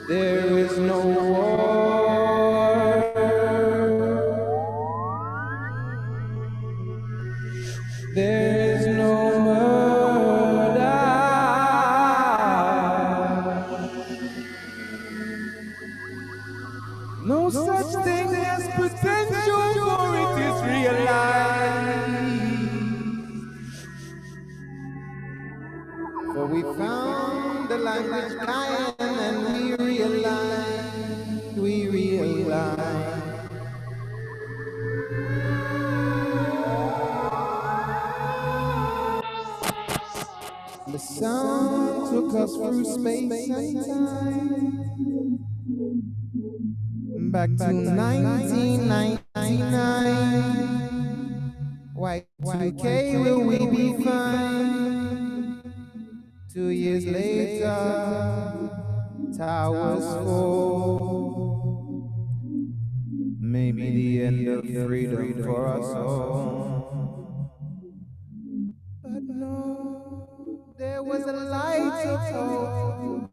There is no war. There is no murder. No such thing as potential, for it is realized. For we found the language lion and we realized. The sound took us through space and time, back to 1999. Y2K, will we be fine? 2 years later, towers fall. Maybe the end of freedom for us all. But no, there was a light of hope.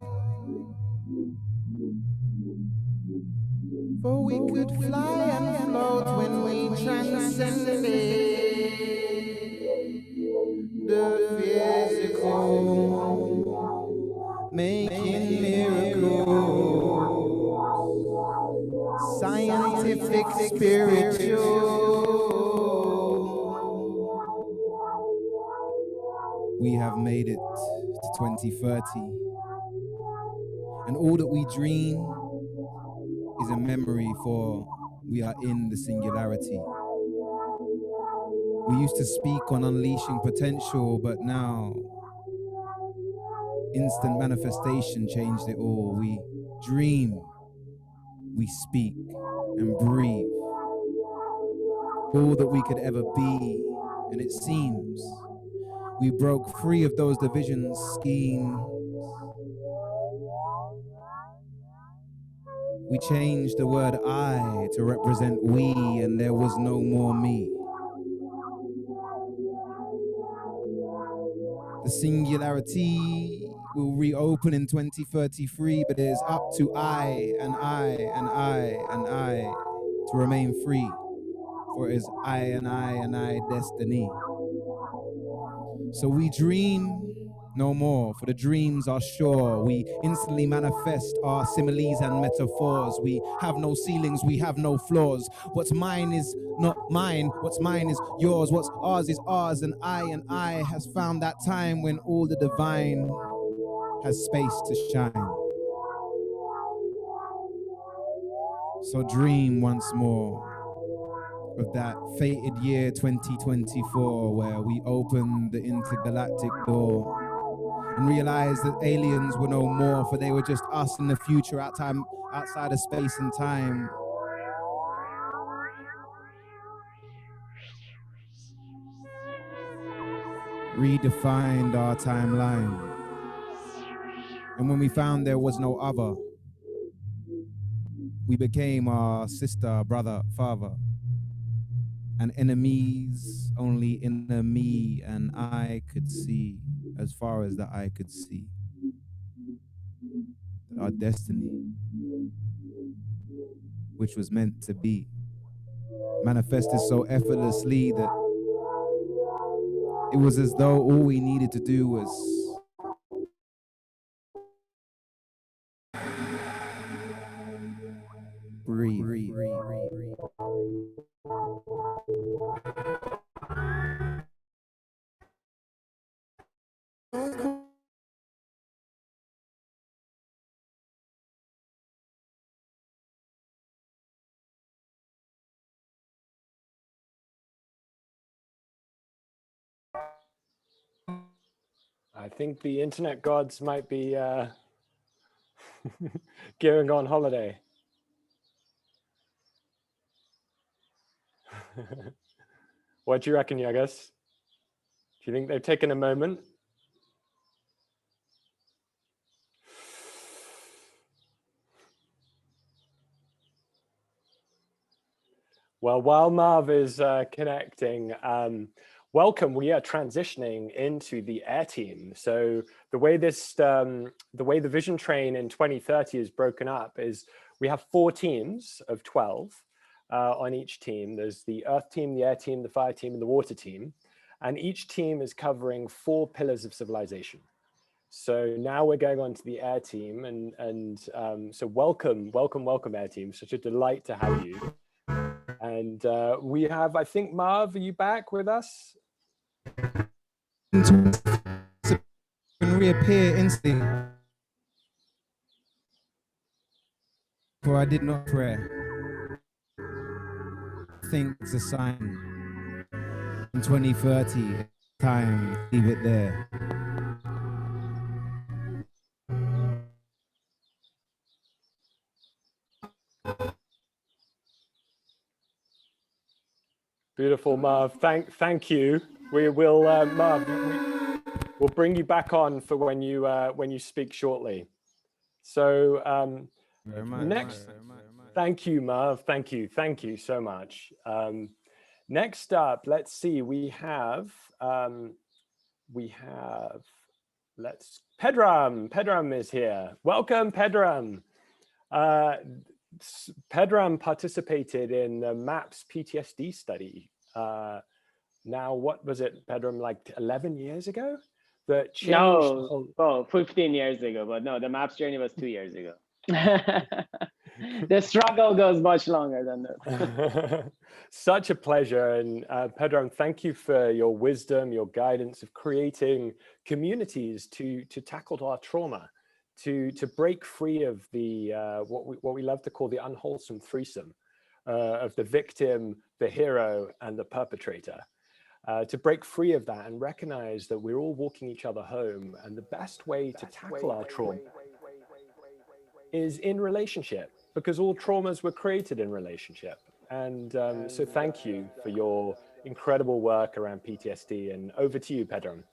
For we could fly and float when we transcended the physical, making miracles, scientific, spiritual. We have made it to 2030, and all that we dream is a memory, for we are in the singularity. We used to speak on unleashing potential, but now instant manifestation changed it all. We dream, we speak and breathe all that we could ever be, and it seems we broke free of those division schemes. We changed the word I to represent we, and there was no more me. The singularity will reopen in 2033, but it is up to I and I and I and I to remain free, for it is I and I destiny. So we dream no more, for the dreams are sure. We instantly manifest our similes and metaphors. We have no ceilings, we have no floors. What's mine is not mine, what's mine is yours. What's ours is ours, and I has found that time when all the divine has space to shine. So dream once more of that fated year 2024, where we opened the intergalactic door and realized that aliens were no more, for they were just us in the future outside of space and time. Redefined our timeline. And when we found there was no other, we became our sister, brother, father. And enemies only inner me and I could see, as far as the eye could see. That our destiny, which was meant to be, manifested so effortlessly that it was as though all we needed to do was breathe. I think the internet gods might be going on holiday. What do you reckon, Jarvis? Do you think they've taken a moment? Well, while Marv is connecting, welcome. We are transitioning into the air team. So the way the Vision Train in 2030 is broken up is we have 4 teams of 12 on each team. There's the Earth team, the air team, the fire team, and the water team. And each team is covering 4 pillars of civilization. So now we're going on to the air team, and so welcome air team. Such a delight to have you. And we have, I think, Marv, are you back with us? And reappear instantly, for I did not pray. I think it's a sign. In 2030, time, leave it there. Beautiful, Marv. Thank you. We will, Marv. We'll bring you back on for when you speak shortly. So Very much. next, thank you, Marv. Thank you so much. Next up, let's see. We have Pedram. Pedram is here. Welcome, Pedram. Pedram participated in the MAPS PTSD study. Now, what was it, Pedram, like 11 years ago? That changed. No, 15 years ago, but no, the MAPS journey was 2 years ago. The struggle goes much longer than that. Such a pleasure. And Pedram, thank you for your wisdom, your guidance of creating communities to tackle our trauma, to break free of the what we love to call the unwholesome threesome of the victim, the hero, and the perpetrator. To break free of that and recognize that we're all walking each other home, and the best way to tackle our trauma is in relationship, because all traumas were created in relationship. And so thank you for your incredible work around PTSD, and over to you, Pedram.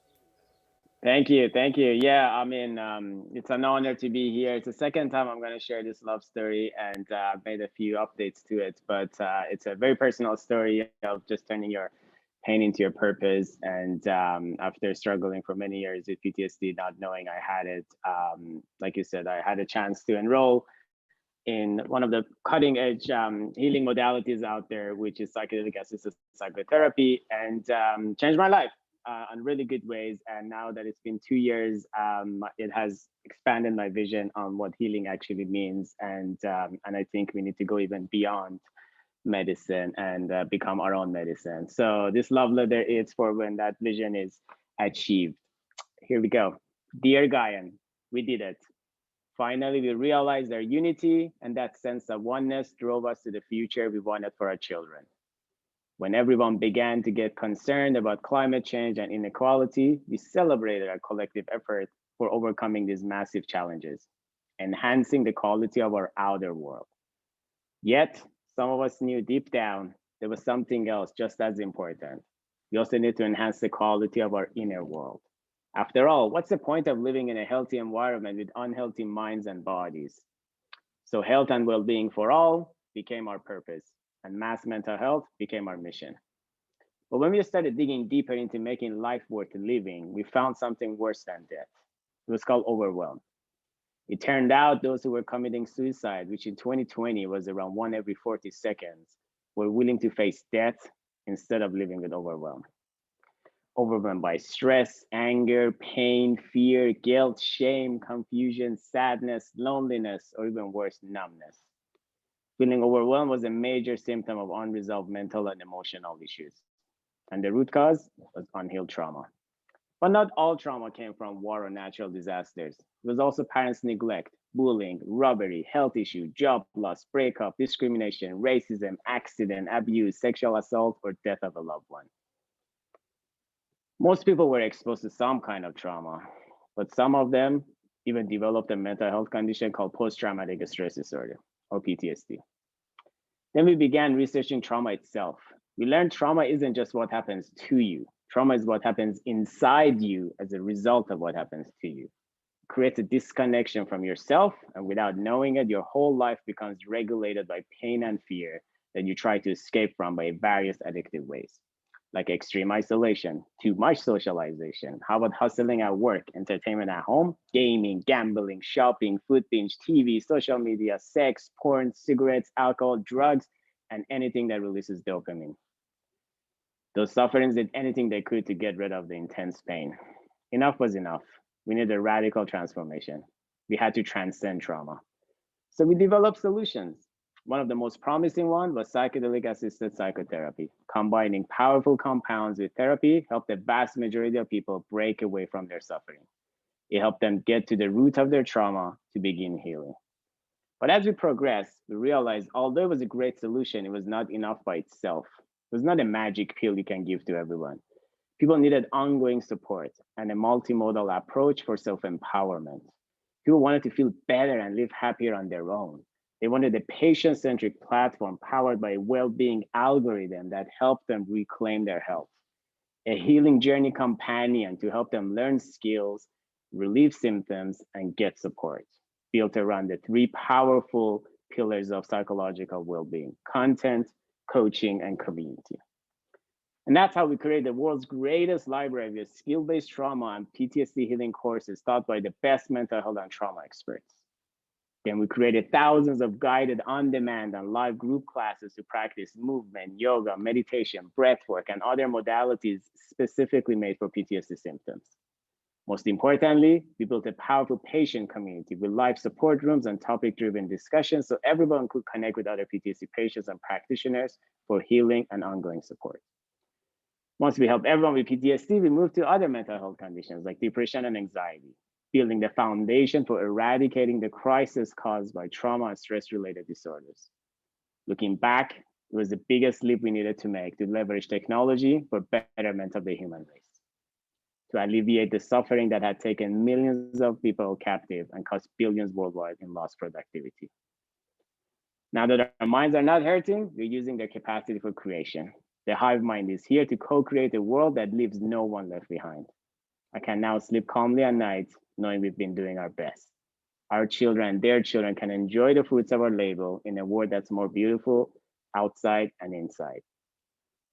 Thank you. Yeah, I mean, it's an honor to be here. It's the second time I'm going to share this love story, and I've made a few updates to it, but it's a very personal story of just turning your pain into your purpose. And after struggling for many years with PTSD, not knowing I had it, like you said, I had a chance to enroll in one of the cutting edge healing modalities out there, which is psychedelic assisted psychotherapy, and changed my life in really good ways. And now that it's been 2 years, it has expanded my vision on what healing actually means. And I think we need to go even beyond medicine and become our own medicine. So this love letter is for when that vision is achieved. Here we go. Dear Gaian, we did it. Finally, we realized our unity, and that sense of oneness drove us to the future we wanted for our children. When everyone began to get concerned about climate change and inequality, we celebrated our collective effort for overcoming these massive challenges, enhancing the quality of our outer world. Yet, some of us knew deep down there was something else just as important. We also need to enhance the quality of our inner world. After all, what's the point of living in a healthy environment with unhealthy minds and bodies? So health and well-being for all became our purpose, and mass mental health became our mission. But when we started digging deeper into making life worth living, we found something worse than death. It was called overwhelm. It turned out those who were committing suicide, which in 2020 was around 1 every 40 seconds, were willing to face death instead of living with overwhelm. Overwhelmed by stress, anger, pain, fear, guilt, shame, confusion, sadness, loneliness, or even worse, numbness. Feeling overwhelmed was a major symptom of unresolved mental and emotional issues. And the root cause was unhealed trauma. But not all trauma came from war or natural disasters. It was also parents' neglect, bullying, robbery, health issue, job loss, breakup, discrimination, racism, accident, abuse, sexual assault, or death of a loved one. Most people were exposed to some kind of trauma, but some of them even developed a mental health condition called post-traumatic stress disorder, or PTSD. Then we began researching trauma itself. We learned trauma isn't just what happens to you. Trauma is what happens inside you as a result of what happens to you. It creates a disconnection from yourself, and without knowing it, your whole life becomes regulated by pain and fear that you try to escape from by various addictive ways. like extreme isolation, too much socialization. How about hustling at work, entertainment at home, gaming, gambling, shopping, food binge, TV, social media, sex, porn, cigarettes, alcohol, drugs, and anything that releases dopamine. Those sufferings did anything they could to get rid of the intense pain. Enough was enough. We needed a radical transformation. We had to transcend trauma. So we developed solutions. One of the most promising ones was psychedelic-assisted psychotherapy. Combining powerful compounds with therapy helped the vast majority of people break away from their suffering. It helped them get to the root of their trauma to begin healing. But as we progressed, we realized although it was a great solution, it was not enough by itself. It was not a magic pill you can give to everyone. People needed ongoing support and a multimodal approach for self-empowerment. People wanted to feel better and live happier on their own. They wanted a patient-centric platform powered by a well-being algorithm that helped them reclaim their health. A healing journey companion to help them learn skills, relieve symptoms, and get support, built around the three powerful pillars of psychological well-being: content, coaching, and community. And that's how we created the world's greatest library of skill-based trauma and PTSD healing courses taught by the best mental health and trauma experts. Then we created thousands of guided on-demand and live group classes to practice movement, yoga, meditation, breathwork, and other modalities specifically made for PTSD symptoms. Most importantly, we built a powerful patient community with live support rooms and topic-driven discussions so everyone could connect with other PTSD patients and practitioners for healing and ongoing support. Once we helped everyone with PTSD, we moved to other mental health conditions like depression and anxiety, building the foundation for eradicating the crisis caused by trauma and stress-related disorders. Looking back, it was the biggest leap we needed to make to leverage technology for betterment of the human race, to alleviate the suffering that had taken millions of people captive and cost billions worldwide in lost productivity. Now that our minds are not hurting, we're using their capacity for creation. The hive mind is here to co-create a world that leaves no one left behind. I can now sleep calmly at night, knowing we've been doing our best. Our children and their children can enjoy the fruits of our labor in a world that's more beautiful outside and inside.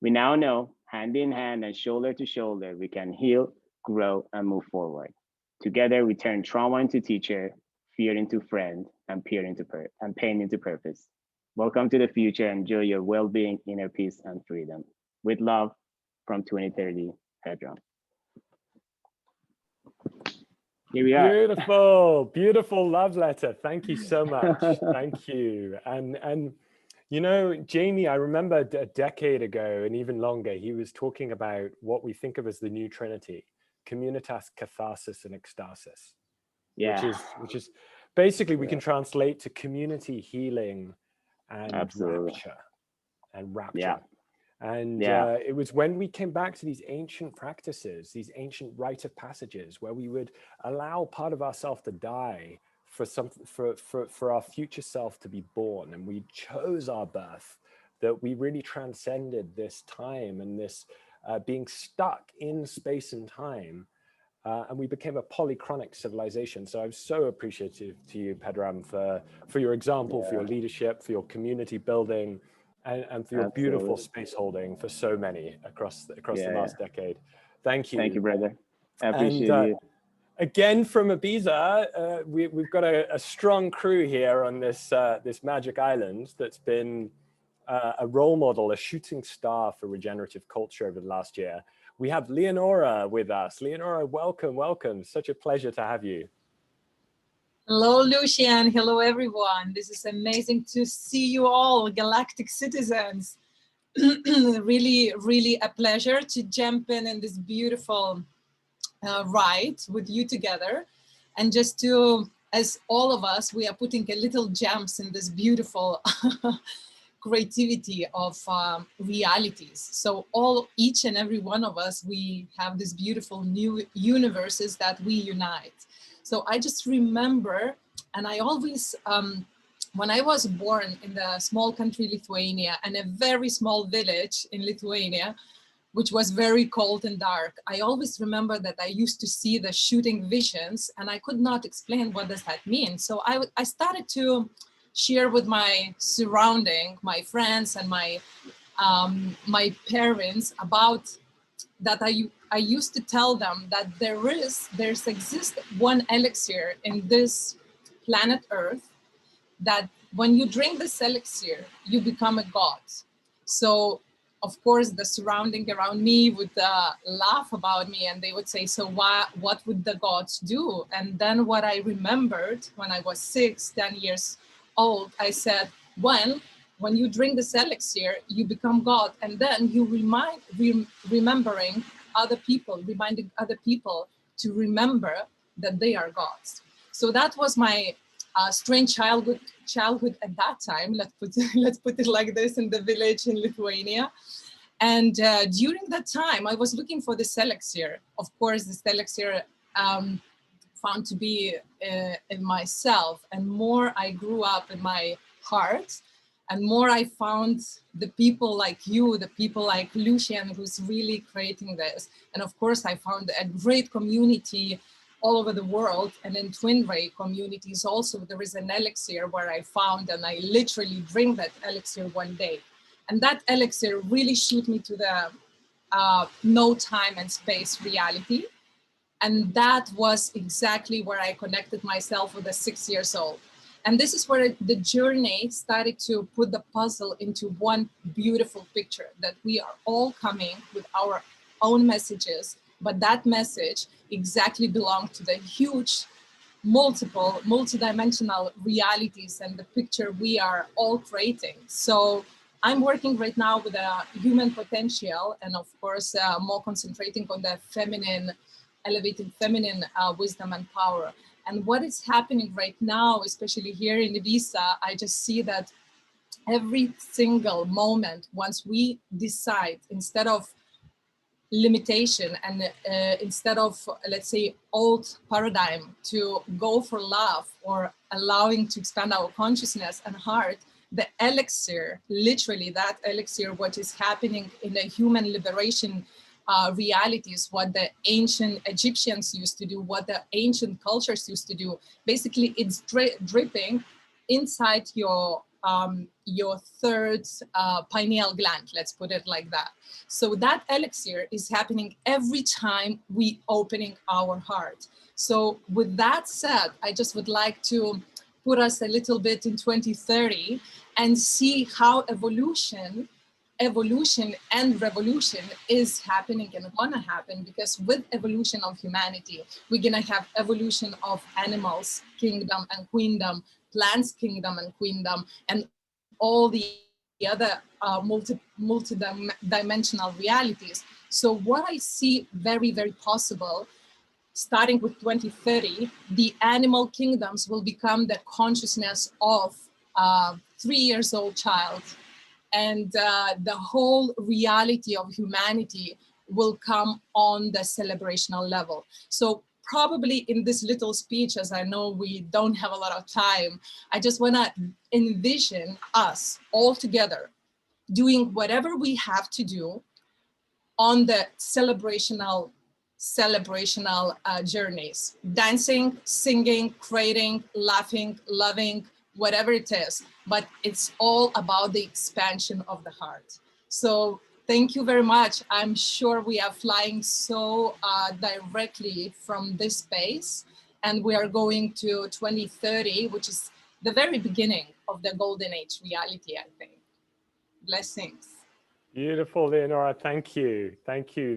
We now know, hand in hand and shoulder to shoulder, we can heal, grow, and move forward. Together, we turn trauma into teacher, fear into friend, and pain into purpose. Welcome to the future. Enjoy your well-being, inner peace, and freedom. With love, from 2030, Pedram. Here we are. Beautiful, beautiful love letter. Thank you so much. Thank you. And you know, Jamie, I remember a decade ago and even longer, he was talking about what we think of as the new Trinity: communitas, catharsis, and ecstasis. Yeah. Which is basically we can translate to community healing and rapture. Yeah. And it was when we came back to these ancient practices, these ancient rite of passages, where we would allow part of ourself to die for our future self to be born, and we chose our birth, that we really transcended this time and this being stuck in space and time, and we became a polychronic civilization. So I'm so appreciative to you, Pedram, for your example, for your leadership, for your community building, and for your beautiful space holding for so many across the last decade. Thank you. Thank you, brother. I appreciate you. Again, from Ibiza, we've got a strong crew here on this magic island that's been a role model, a shooting star for regenerative culture over the last year. We have Leonora with us. Leonora, welcome, welcome. Such a pleasure to have you. Hello, Lucian. Hello, everyone. This is amazing to see you all, galactic citizens. Really, really a pleasure to jump in this beautiful ride with you together. And just to, as all of us, we are putting a little gems in this beautiful creativity of realities. So each and every one of us, we have this beautiful new universes that we unite. So I just remember, and I always, when I was born in the small country Lithuania and a very small village in Lithuania, which was very cold and dark, I always remember that I used to see the shooting visions and I could not explain what does that mean. So I started to share with my surrounding, my friends and my my parents about that I used to tell them that there's exists one elixir in this planet Earth, that when you drink this elixir, you become a god. So of course the surrounding around me would laugh about me, and they would say, so what would the gods do? And then what I remembered when I was 10 years old, I said, well, when you drink this elixir, you become God, and then you reminding other people to remember that they are gods. So that was my strange childhood at that time. Let's put it like this, in the village in Lithuania. And during that time, I was looking for this elixir. Of course, this elixir found to be in myself, and more I grew up in my heart, and more I found the people like you, the people like Lucian, who's really creating this. And of course, I found a great community all over the world. And in TeaFaerie communities also, there is an elixir where I found, and I literally drink that elixir one day. And that elixir really shoot me to the no time and space reality. And that was exactly where I connected myself with the 6 years old. And this is where the journey started to put the puzzle into one beautiful picture, that we are all coming with our own messages, but that message exactly belonged to the huge, multidimensional realities and the picture we are all creating. So I'm working right now with a human potential, and of course, more concentrating on the feminine, elevating feminine wisdom and power. And what is happening right now, especially here in Ibiza, I just see that every single moment, once we decide, instead of limitation and instead of, let's say, old paradigm, to go for love or allowing to expand our consciousness and heart, the elixir, literally that elixir, what is happening in the human liberation realities, what the ancient Egyptians used to do, what the ancient cultures used to do. Basically, it's dripping inside your third pineal gland, let's put it like that. So that elixir is happening every time we opening our heart. So with that said, I just would like to put us a little bit in 2030 and see how evolution and revolution is happening and gonna happen, because with evolution of humanity, we're gonna have evolution of animals, kingdom and queendom, plants, kingdom and queendom, and all the other multi-dimensional realities. So what I see very, very possible, starting with 2030, the animal kingdoms will become the consciousness of 3 years old child. And the whole reality of humanity will come on the celebrational level. So probably in this little speech, as I know we don't have a lot of time, I just want to envision us all together doing whatever we have to do on the celebrational journeys, dancing, singing, creating, laughing, loving, whatever it is, but it's all about the expansion of the heart. So thank you very much. I'm sure we are flying so directly from this space, and we are going to 2030, which is the very beginning of the golden age reality, I think. Blessings. Beautiful, Leonora. Thank you. Thank you.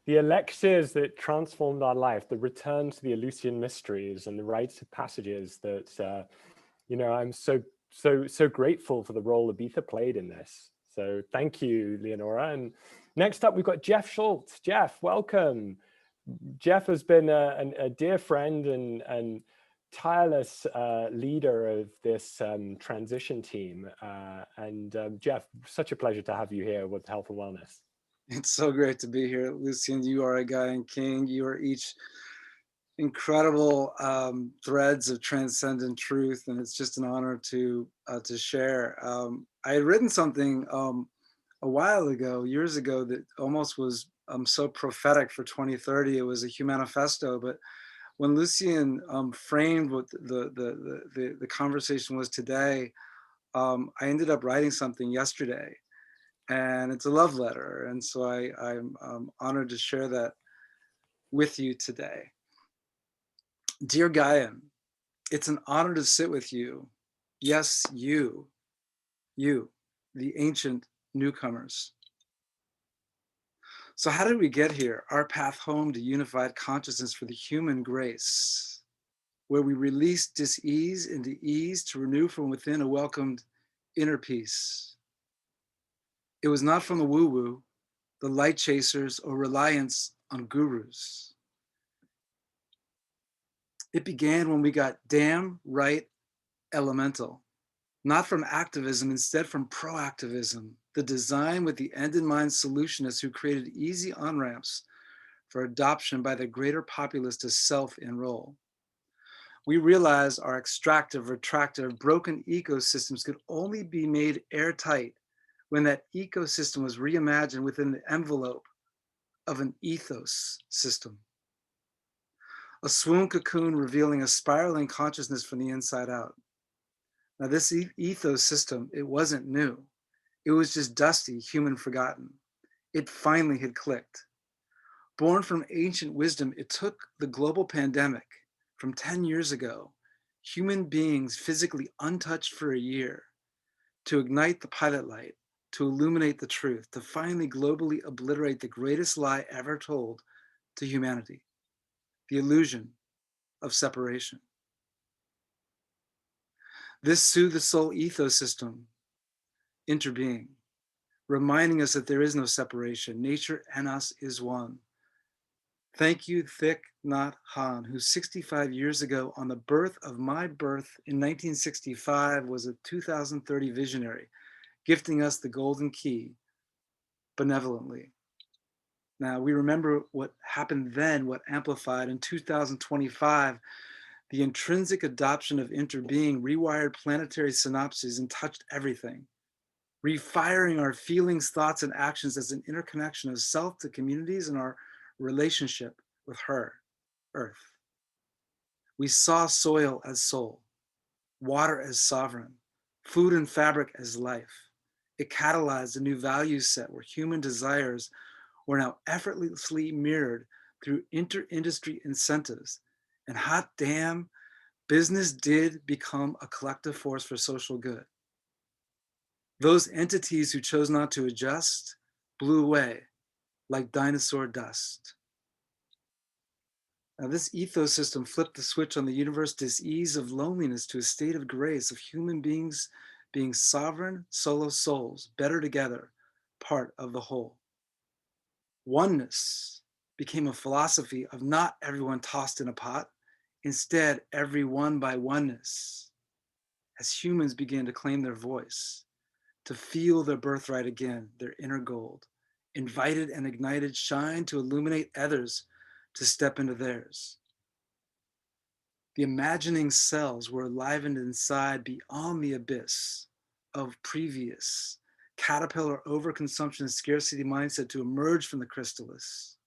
The elixirs that transformed our life, the return to the Eleusinian mysteries and the rites of passages that, you know, I'm so grateful for the role Ibiza played in this. So thank you, Leonora. And next up, we've got Jeff Scult. Jeff, welcome. Jeff has been a dear friend and tireless leader of this transition team. Jeff, such a pleasure to have you here with Health and Wellness. It's so great to be here, Lucian. You are a guy and king. You are each incredible threads of transcendent truth, and it's just an honor to share. I had written something a while ago, years ago, that almost was so prophetic for 2030. It was a humanifesto, but when Lucian framed what the conversation was today, I ended up writing something yesterday. And it's a love letter. And so I'm honored to share that with you today. Dear Gaian, it's an honor to sit with you. Yes, you, the ancient newcomers. So how did we get here? Our path home to unified consciousness for the human grace, where we release dis-ease into ease to renew from within a welcomed inner peace. It was not from the woo-woo, the light chasers, or reliance on gurus. It began when we got damn right elemental, not from activism, instead from proactivism, the design with the end in mind solutionists who created easy on-ramps for adoption by the greater populace to self-enroll. We realized our extractive, retractive, broken ecosystems could only be made airtight when that ecosystem was reimagined within the envelope of an ethos system. A swoon cocoon revealing a spiraling consciousness from the inside out. Now this ethos system, it wasn't new. It was just dusty, human forgotten. It finally had clicked. Born from ancient wisdom, it took the global pandemic from 10 years ago, human beings physically untouched for a year, to ignite the pilot light, to illuminate the truth, to finally globally obliterate the greatest lie ever told to humanity, the illusion of separation. This soothed the soul ethos system, interbeing, reminding us that there is no separation. Nature and us is one. Thank you, Thich Nhat Hanh, who 65 years ago on the birth of my birth in 1965 was a 2030 visionary, gifting us the golden key benevolently. Now we remember what happened then, what amplified in 2025, the intrinsic adoption of interbeing rewired planetary synapses and touched everything, refiring our feelings, thoughts, and actions as an interconnection of self to communities and our relationship with her, Earth. We saw soil as soul, water as sovereign, food and fabric as life. It catalyzed a new value set where human desires were now effortlessly mirrored through inter-industry incentives. And hot damn, business did become a collective force for social good. Those entities who chose not to adjust blew away like dinosaur dust. Now this ethos system flipped the switch on the universe dis-ease of loneliness to a state of grace of human beings being sovereign solo souls, better together, part of the whole. Oneness became a philosophy of not everyone tossed in a pot, instead every one by oneness, as humans began to claim their voice, to feel their birthright again, their inner gold, invited and ignited shine to illuminate others to step into theirs. The imagining cells were enlivened inside beyond the abyss of previous caterpillar overconsumption and scarcity mindset to emerge from the chrysalis,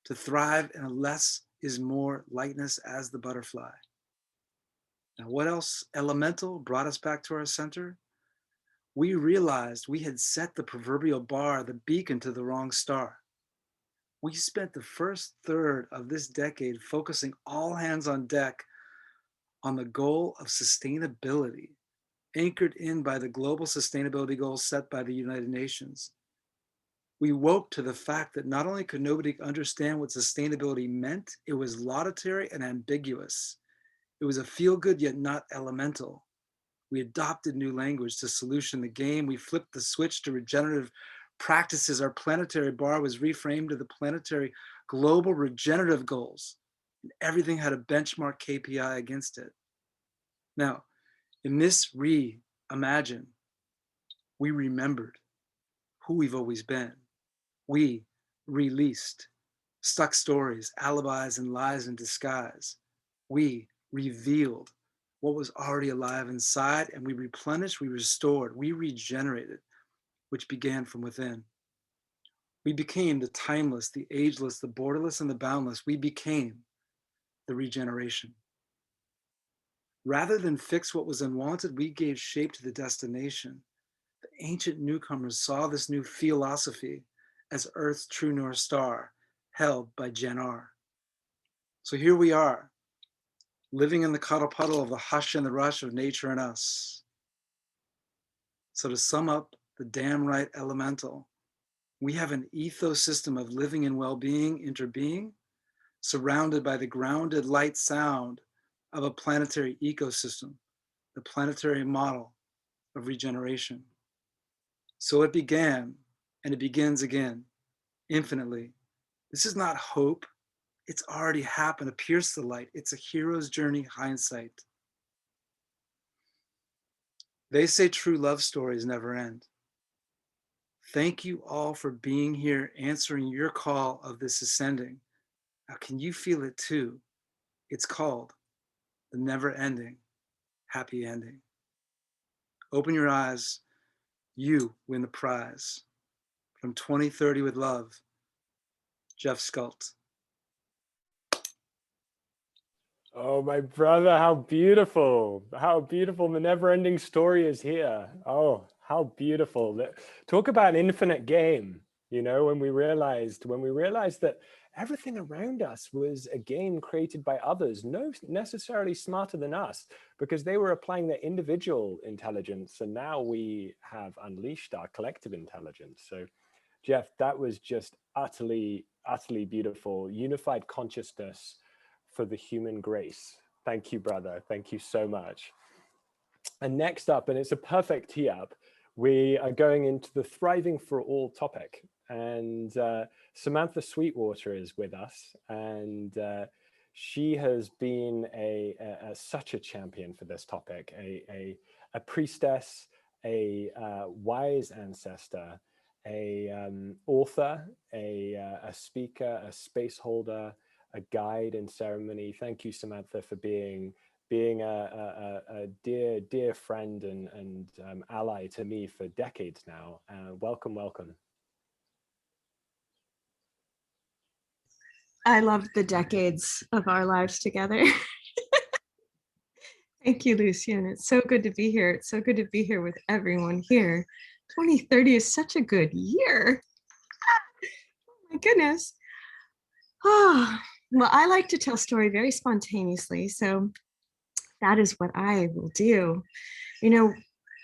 to thrive in a less is more lightness as the butterfly. Now, what else elemental brought us back to our center? We realized we had set the proverbial bar, the beacon, to the wrong star. We spent the first third of this decade focusing all hands on deck on the goal of sustainability, anchored in by the global sustainability goals set by the United Nations. We woke to the fact that not only could nobody understand what sustainability meant, it was laudatory and ambiguous. It was a feel-good yet not elemental. We adopted new language to solution the game. We flipped the switch to regenerative practices. Our planetary bar was reframed to the planetary global regenerative goals. And everything had a benchmark KPI against it. Now, in this reimagine, we remembered who we've always been. We released stuck stories, alibis, and lies in disguise. We revealed what was already alive inside, and we replenished, we restored, we regenerated, which began from within. We became the timeless, the ageless, the borderless, and the boundless. We became the regeneration. Rather than fix what was unwanted, we gave shape to the destination, the ancient newcomers saw this new philosophy as Earth's true North Star, held by Gen R. So here we are, living in the cuddle puddle of the hush and the rush of nature and us. So to sum up the damn right elemental, we have an ecosystem of living and well-being interbeing, surrounded by the grounded light sound of a planetary ecosystem, the planetary model of regeneration. So it began, and it begins again, infinitely. This is not hope. It's already happened. To pierce the light. It's a hero's journey hindsight. They say true love stories never end. Thank you all for being here, answering your call of this ascending. Now, can you feel it too? It's called the never-ending happy ending. Open your eyes. You win the prize. From 2030 with love, Jeff Scult. Oh, my brother, how beautiful. How beautiful. The never-ending story is here. Oh, how beautiful. Talk about an infinite game, you know, when we realized that everything around us was a game created by others, no necessarily smarter than us, because they were applying their individual intelligence, and now we have unleashed our collective intelligence. So, Jeff, that was just utterly, utterly beautiful. Unified consciousness for the human grace. Thank you, brother. Thank you so much. And next up, and it's a perfect tee up, we are going into the Thriving for All topic. And Samantha Sweetwater is with us, and she has been such a champion for this topic, a priestess, a wise ancestor, a author, a speaker, a space holder, a guide in ceremony. Thank you, Samantha, for being a dear friend and ally to me for decades now. Welcome, welcome. I loved the decades of our lives together. Thank you, Lucian. It's so good to be here. It's so good to be here with everyone here. 2030 is such a good year. Oh my goodness. Oh, well, I like to tell story very spontaneously, so that is what I will do. You know,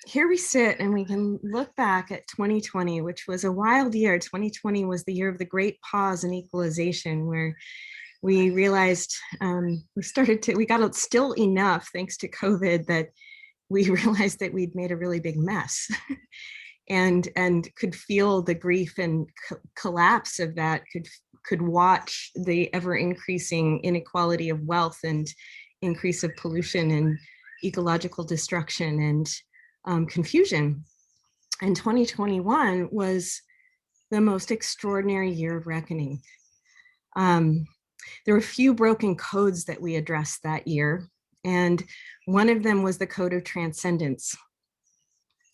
here we sit and we can look back at 2020, which was a wild year. 2020 was the year of the great pause and equalization, where we realized we got still enough thanks to COVID that we realized that we'd made a really big mess and could feel the grief and collapse of that, could watch the ever increasing inequality of wealth and increase of pollution and ecological destruction and confusion. And 2021 was the most extraordinary year of reckoning. There were a few broken codes that we addressed that year, and one of them was the code of transcendence.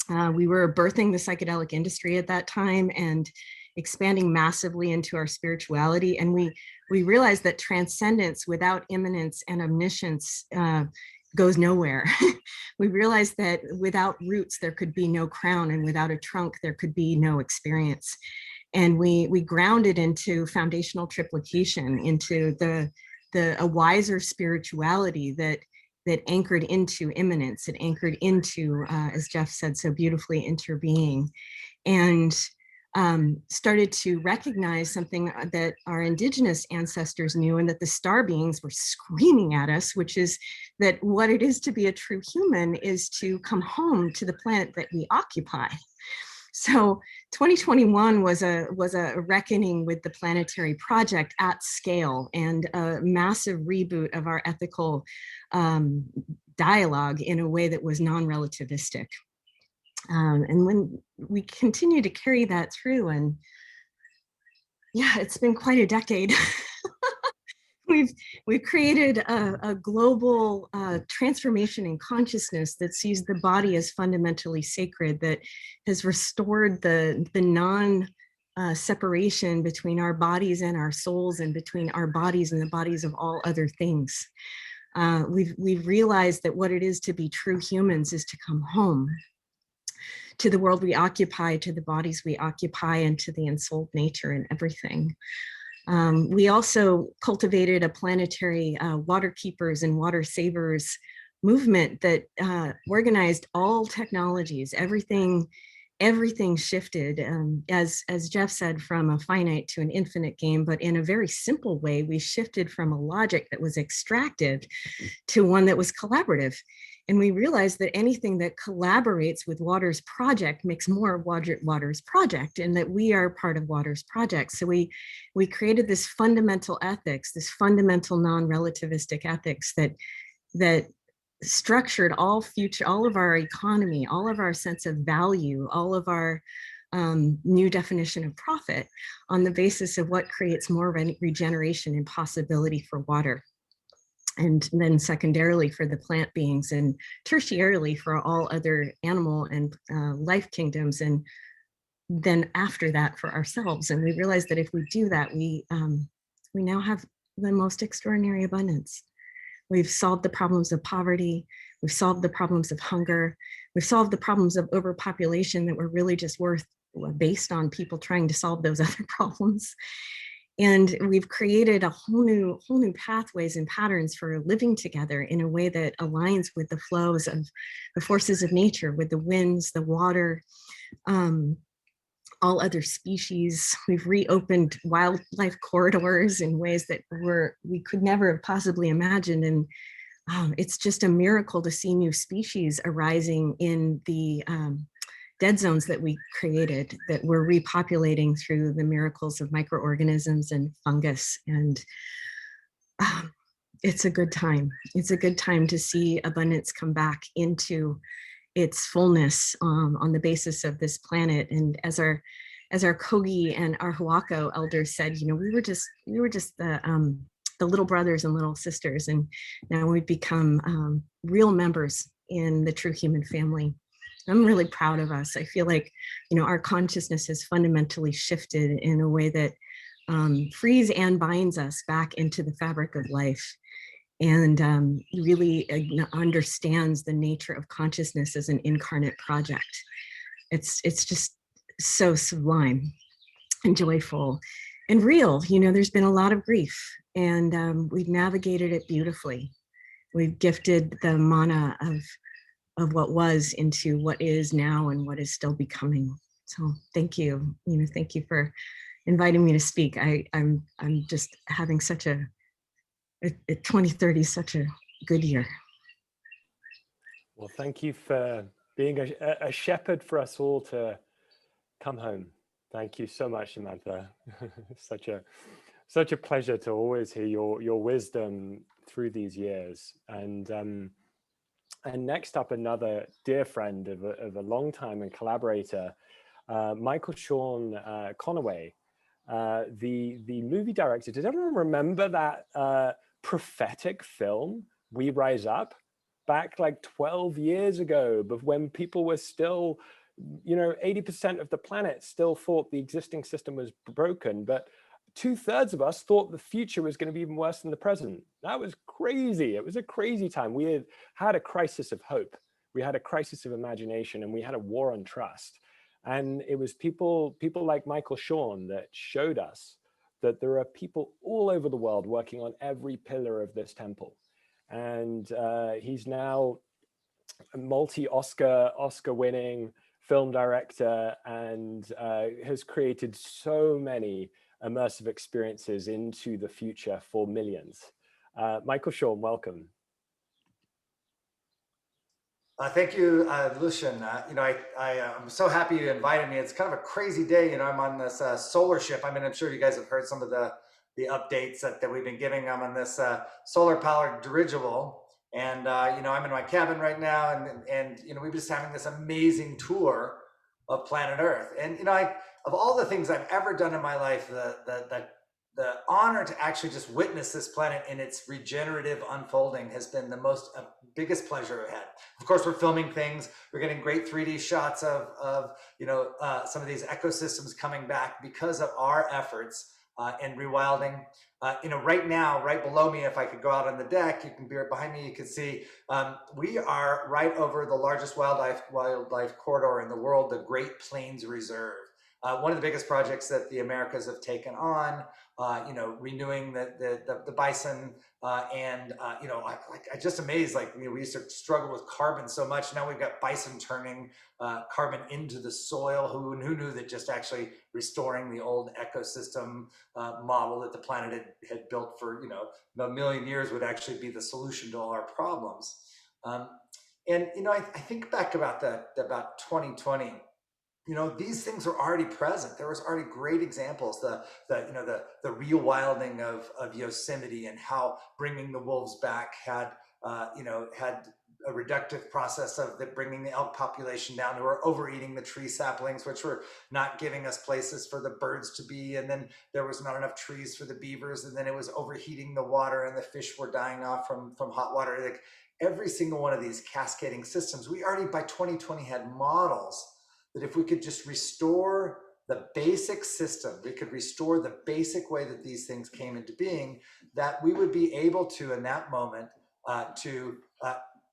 We were birthing the psychedelic industry at that time and expanding massively into our spirituality, and we realized that transcendence without immanence and omniscience goes nowhere. We realized that without roots, there could be no crown, and without a trunk, there could be no experience. And we grounded into foundational triplication, into a wiser spirituality that anchored into immanence, it anchored into, as Jeff said so beautifully, interbeing, and started to recognize something that our indigenous ancestors knew and that the star beings were screaming at us, which is that what it is to be a true human is to come home to the planet that we occupy. So 2021 was a reckoning with the Planetary project at scale and a massive reboot of our ethical dialogue in a way that was non-relativistic. And when we continue to carry that through, and yeah, it's been quite a decade. We've created a global transformation in consciousness that sees the body as fundamentally sacred, that has restored the non-separation between our bodies and our souls, and between our bodies and the bodies of all other things. We've realized that what it is to be true humans is to come home. to the world we occupy, to the bodies we occupy, and to the ensouled nature and everything. We also cultivated a planetary water keepers and water savers movement that organized all technologies. Everything shifted, as Jeff said, from a finite to an infinite game, but in a very simple way. We shifted from a logic that was extractive to one that was collaborative. And we realized that anything that collaborates with Water's project makes more of Water's project, and that we are part of Water's project. So we created this fundamental ethics, this fundamental non-relativistic ethics that structured all of our economy, all of our sense of value, all of our new definition of profit on the basis of what creates more regeneration and possibility for water. And then secondarily for the plant beings, and tertiarily for all other animal and life kingdoms, and then after that for ourselves. And we realized that if we do that, we now have the most extraordinary abundance. We've solved the problems of poverty. We've solved the problems of hunger. We've solved the problems of overpopulation that were really just based on people trying to solve those other problems. And we've created a whole new pathways and patterns for living together in a way that aligns with the flows of the forces of nature, with the winds, the water, all other species. We've reopened wildlife corridors in ways that we could never have possibly imagined. And it's just a miracle to see new species arising in the dead zones that we created, that we're repopulating through the miracles of microorganisms and fungus. And it's a good time. It's a good time to see abundance come back into its fullness on the basis of this planet. And as our Kogi and our Huaco elders said, you know, we were just the little brothers and little sisters, and now we've become real members in the true human family. I'm really proud of us. I feel like, you know, our consciousness has fundamentally shifted in a way that frees and binds us back into the fabric of life, and really understands the nature of consciousness as an incarnate project. It's just so sublime and joyful and real. You know, there's been a lot of grief, and we've navigated it beautifully. We've gifted the mana of what was into what is now and what is still becoming. So thank you. You know, thank you for inviting me to speak. I'm just having such a 2030 is such a good year. Well, thank you for being a shepherd for us all to come home. Thank you so much, Samantha. such a pleasure to always hear your wisdom through these years. And next up, another dear friend of a long time and collaborator, Michael Shaun Conaway, the movie director. Does everyone remember that prophetic film, We Rise Up, back like 12 years ago, but when people were still, you know, 80% of the planet still thought the existing system was broken, but 2/3 of us thought the future was going to be even worse than the present. That was crazy. It was a crazy time. We had a crisis of hope. We had a crisis of imagination, and we had a war on trust. And it was people like Michael Shaun that showed us that there are people all over the world working on every pillar of this temple. And he's now a multi-Oscar winning film director, and has created so many immersive experiences into the future for millions. Michael Shaun, welcome. Thank you, Lucian. You know, I'm so happy you invited me. It's kind of a crazy day. You know, I'm on this solar ship. I mean, I'm sure you guys have heard some of the updates that we've been giving. I'm on this solar-powered dirigible, and you know, I'm in my cabin right now, and you know, we're just having this amazing tour of planet Earth. And you know, of all the things I've ever done in my life, the honor to actually just witness this planet in its regenerative unfolding has been the biggest pleasure I've had. Of course, we're filming things. We're getting great 3D shots of you know, some of these ecosystems coming back because of our efforts and rewilding. Right now, right below me, if I could go out on the deck, you can be right behind me, you can see we are right over the largest wildlife corridor in the world, the Great Plains Reserve. One of the biggest projects that the Americas have taken on, renewing the bison, I just amazed, we used to struggle with carbon so much. Now we've got bison turning carbon into the soil. Who knew that just actually restoring the old ecosystem model that the planet had built for, a million years would actually be the solution to all our problems. I think back about 2020. These things were already present. There was already great examples. The rewilding of Yosemite and how bringing the wolves back had a reductive process of bringing the elk population down, who were overeating the tree saplings, which were not giving us places for the birds to be. And then there was not enough trees for the beavers. And then it was overheating the water, and the fish were dying off from hot water. Like every single one of these cascading systems, we already by 2020 had models that if we could just restore the basic system, we could restore the basic way that these things came into being, that we would be able to, in that moment, to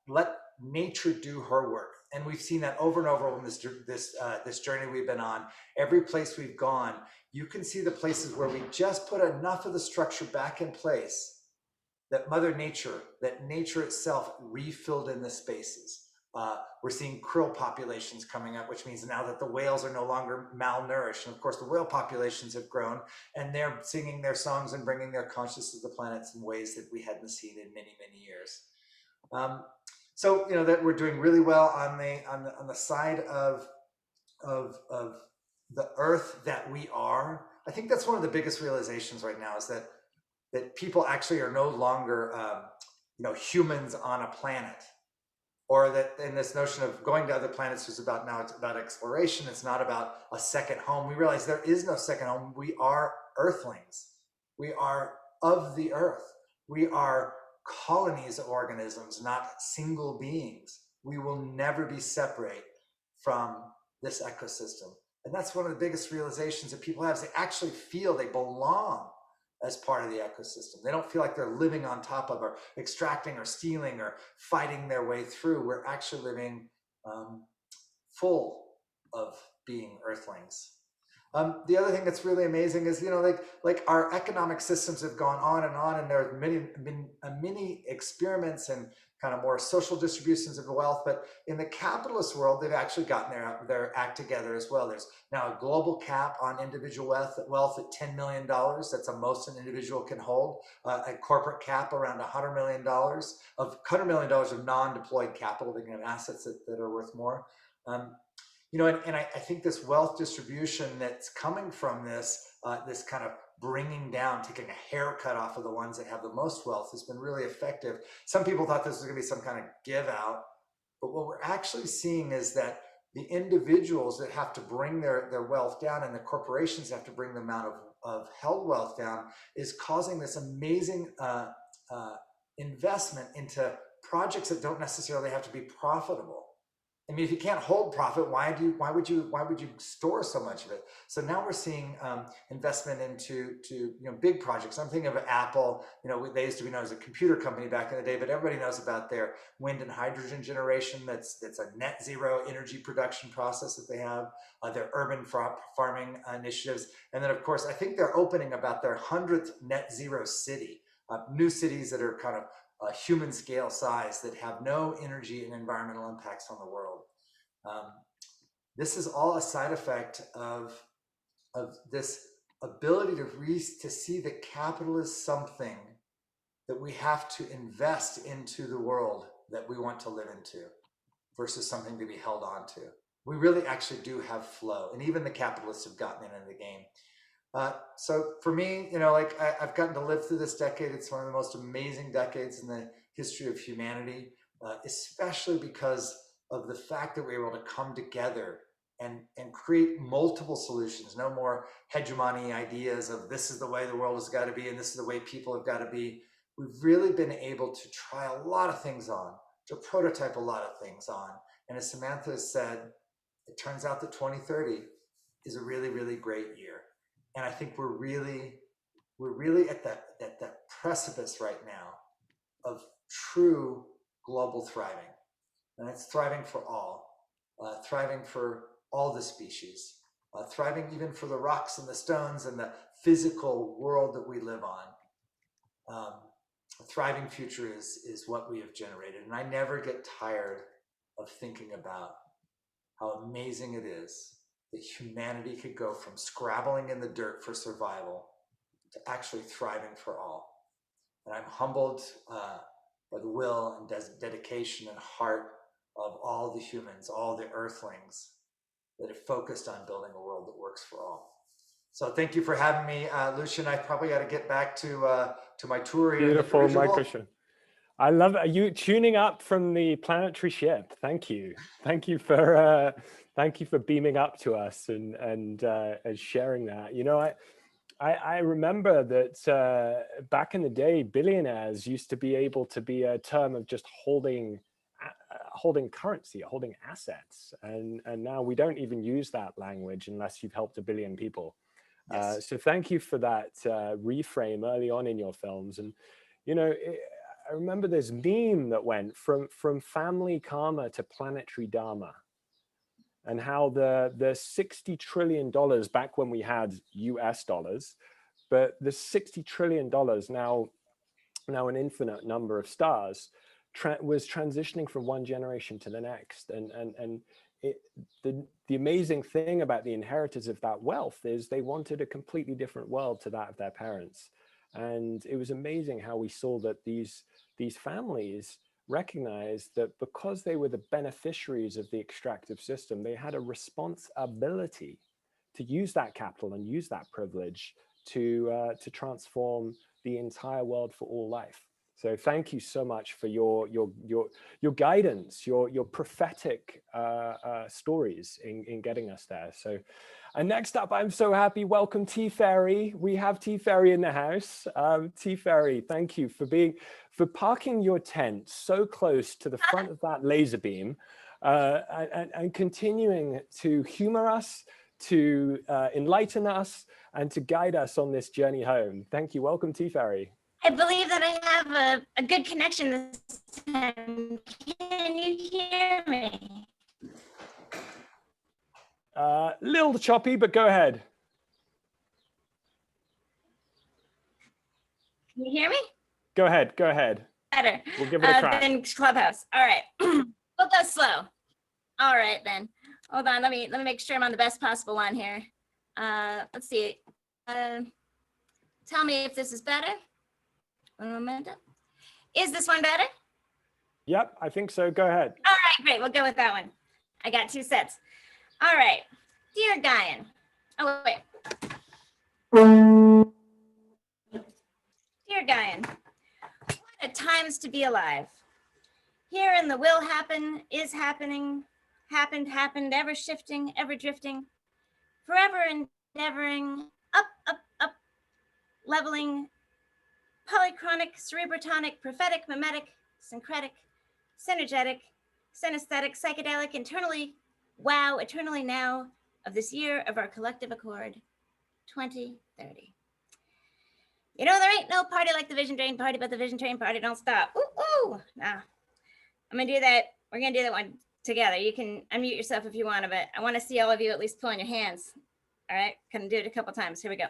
let nature do her work. And we've seen that over and over on this journey we've been on. Every place we've gone, you can see the places where we just put enough of the structure back in place that nature itself refilled in the spaces. We're seeing krill populations coming up, which means now that the whales are no longer malnourished. And of course, the whale populations have grown, and they're singing their songs and bringing their consciousness to the planet in ways that we hadn't seen in many, many years. So that we're doing really well on the side of the earth that we are. I think that's one of the biggest realizations right now, is that people actually are no longer humans on a planet. Or that in this notion of going to other planets is about exploration. It's not about a second home. We realize there is no second home. We are earthlings. We are of the earth. We are colonies of organisms, not single beings. We will never be separate from this ecosystem. And that's one of the biggest realizations that people have, is they actually feel they belong as part of the ecosystem. They don't feel like they're living on top of, or extracting or stealing or fighting their way through. We're actually living full of being earthlings. The other thing that's really amazing is, like our economic systems have gone on, and there have been many experiments and kind of more social distributions of wealth. But in the capitalist world, they've actually gotten their act together as well. There's now a global cap on individual wealth at $10 million. That's the most an individual can hold. A corporate cap around $100 million of non-deployed capital. They can have assets that are worth more. And I think this wealth distribution that's coming from this kind of bringing down, taking a haircut off of the ones that have the most wealth, has been really effective. Some people thought this was going to be some kind of give out, but what we're actually seeing is that the individuals that have to bring their wealth down, and the corporations have to bring the amount of held wealth down, is causing this amazing investment into projects that don't necessarily have to be profitable. I mean, if you can't hold profit, why would you store so much of it? So now we're seeing investment into big projects. I'm thinking of Apple. They used to be known as a computer company back in the day, but everybody knows about their wind and hydrogen generation. That's a net zero energy production process that they have. Their urban farming initiatives, and then of course I think they're opening about their 100th net zero city. New cities that are kind of human scale size, that have no energy and environmental impacts on the world. This is all a side effect of this ability to see that capital is something that we have to invest into the world that we want to live into, versus something to be held on to. We really actually do have flow, and even the capitalists have gotten into the game. So for me, I've gotten to live through this decade. It's one of the most amazing decades in the history of humanity, especially because of the fact that we were able to come together and create multiple solutions. No more hegemony ideas of this is the way the world has got to be and this is the way people have got to be. We've really been able to try a lot of things on, to prototype a lot of things on. And as Samantha has said, it turns out that 2030 is a really, really great year. And I think we're really we're really at the precipice right now of true global thriving. And it's thriving for all, thriving for all the species, thriving even for the rocks and the stones and the physical world that we live on. A thriving future is what we have generated. And I never get tired of thinking about how amazing it is that humanity could go from scrabbling in the dirt for survival to actually thriving for all. And I'm humbled by the will and dedication and heart of all the humans, all the earthlings that have focused on building a world that works for all. So thank you for having me, Lucian. I probably got to get back to my tour here. Beautiful, my Christian. I love you tuning up from the Planetary ship. Thank you. Thank you for beaming up to us and sharing that. You know, I remember that back in the day, billionaires used to be able to be a term of just holding currency, holding assets, and now we don't even use that language unless you've helped 1 billion people. Yes. So thank you for that reframe early on in your films. And you know, I remember this meme that went from family karma to planetary dharma, and how the $60 trillion back when we had US dollars, but the $60 trillion now an infinite number of stars was transitioning from one generation to the next. And the amazing thing about the inheritors of that wealth is they wanted a completely different world to that of their parents. And it was amazing how we saw that these families recognized that because they were the beneficiaries of the extractive system, they had a responsibility to use that capital and use that privilege to transform the entire world for all life. So thank you so much for your guidance, your prophetic stories in getting us there. So, and next up, I'm so happy. Welcome, TeaFaerie. We have TeaFaerie in the house. TeaFaerie, thank you for parking your tent so close to the front of that laser beam, and continuing to humor us, to enlighten us, and to guide us on this journey home. Thank you. Welcome, TeaFaerie. I believe that I have a good connection this time. Can you hear me? Little choppy, but go ahead. Can you hear me? Go ahead. Better. We'll give it a try. Than Clubhouse. All right. We'll go slow. All right then. Hold on. Let me make sure I'm on the best possible one here. Let's see. Tell me if this is better. One moment. Is this one better? Yep, I think so. Go ahead. All right, great. We'll go with that one. I got 2 sets. All right. Dear Guyan. Oh, wait. Dear Guyan, what a times to be alive. Here in the will happen, is happening, happened, ever shifting, ever drifting, forever endeavoring, up, leveling, polychronic, cerebrotonic, prophetic, mimetic, syncretic, synergetic, synesthetic, psychedelic, internally, wow, eternally now, of this year of our collective accord, 2030. You know, there ain't no party like the Vision Train party, but the Vision Train party don't stop. Ooh. Nah, I'm gonna do that. We're gonna do that one together. You can unmute yourself if you want, but I want to see all of you at least pulling your hands. All right, gonna do it a couple times. Here we go.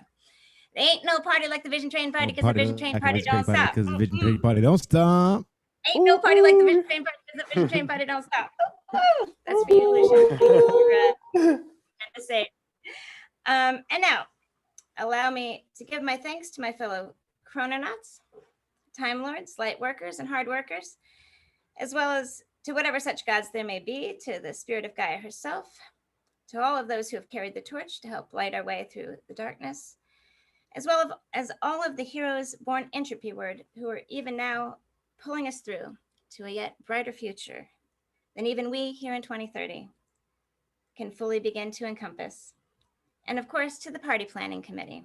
There ain't no party like the Vision Train party, because the Vision Train party don't stop. Because the Vision Train party don't stop. Ain't no party like the Vision Train party, because the Vision Train party don't stop. Ooh. That's for you, Lucian. To say. And now, allow me to give my thanks to my fellow chrononauts, time lords, light workers, and hard workers, as well as to whatever such gods there may be, to the spirit of Gaia herself, to all of those who have carried the torch to help light our way through the darkness, as well as all of the heroes born entropy word who are even now pulling us through to a yet brighter future than even we here in 2030 can fully begin to encompass. And of course, to the party planning committee,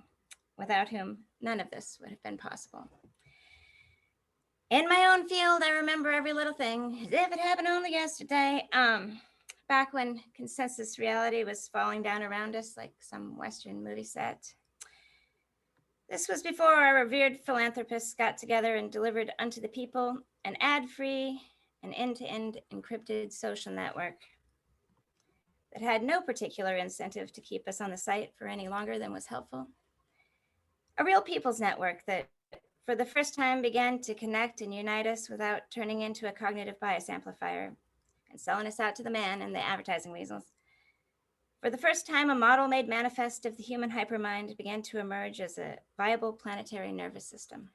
without whom none of this would have been possible. In my own field, I remember every little thing as if it happened only yesterday. Back when consensus reality was falling down around us like some Western movie set. This was before our revered philanthropists got together and delivered unto the people an ad-free and end-to-end encrypted social network that had no particular incentive to keep us on the site for any longer than was helpful. A real people's network that for the first time began to connect and unite us without turning into a cognitive bias amplifier and selling us out to the man and the advertising weasels. For the first time, a model made manifest of the human hypermind began to emerge as a viable planetary nervous system.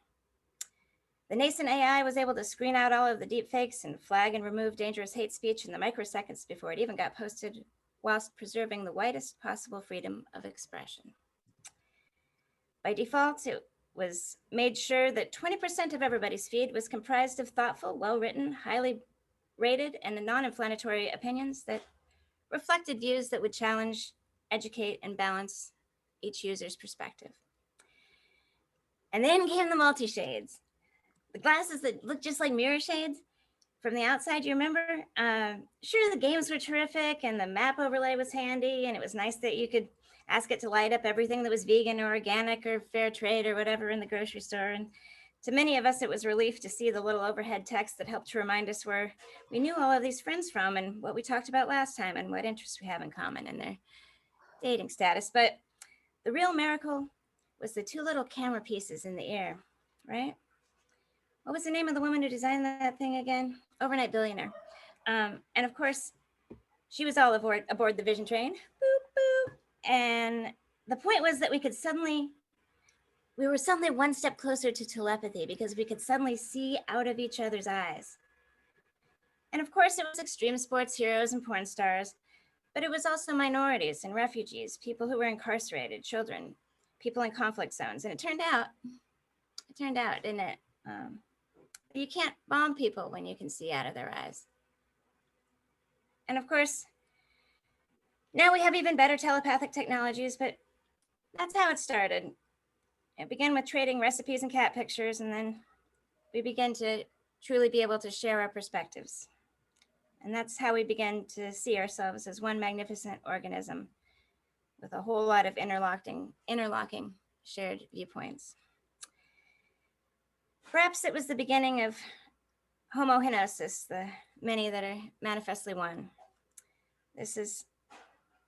The nascent AI was able to screen out all of the deepfakes and flag and remove dangerous hate speech in the microseconds before it even got posted, whilst preserving the widest possible freedom of expression. By default, it was made sure that 20% of everybody's feed was comprised of thoughtful, well-written, highly rated, and non-inflammatory opinions that reflected views that would challenge, educate, and balance each user's perspective. And then came the multi-shades, the glasses that look just like mirror shades from the outside. You remember? Sure, the games were terrific and the map overlay was handy, and it was nice that you could ask it to light up everything that was vegan or organic or fair trade or whatever in the grocery store. And to many of us, it was a relief to see the little overhead text that helped to remind us where we knew all of these friends from and what we talked about last time and what interests we have in common and their dating status. But the real miracle was the two little camera pieces in the ear, right? What was the name of the woman who designed that thing again? Overnight Billionaire. And of course, she was all aboard the Vision train. Boop, boop. And the point was that we were suddenly one step closer to telepathy because we could suddenly see out of each other's eyes. And of course, it was extreme sports heroes and porn stars, but it was also minorities and refugees, people who were incarcerated, children, people in conflict zones. And it turned out, didn't it? You can't bomb people when you can see out of their eyes. And of course, now we have even better telepathic technologies, but that's how it started. It began with trading recipes and cat pictures, and then we began to truly be able to share our perspectives. And that's how we began to see ourselves as one magnificent organism with a whole lot of interlocking shared viewpoints. Perhaps it was the beginning of homohenosis, the many that are manifestly one. This is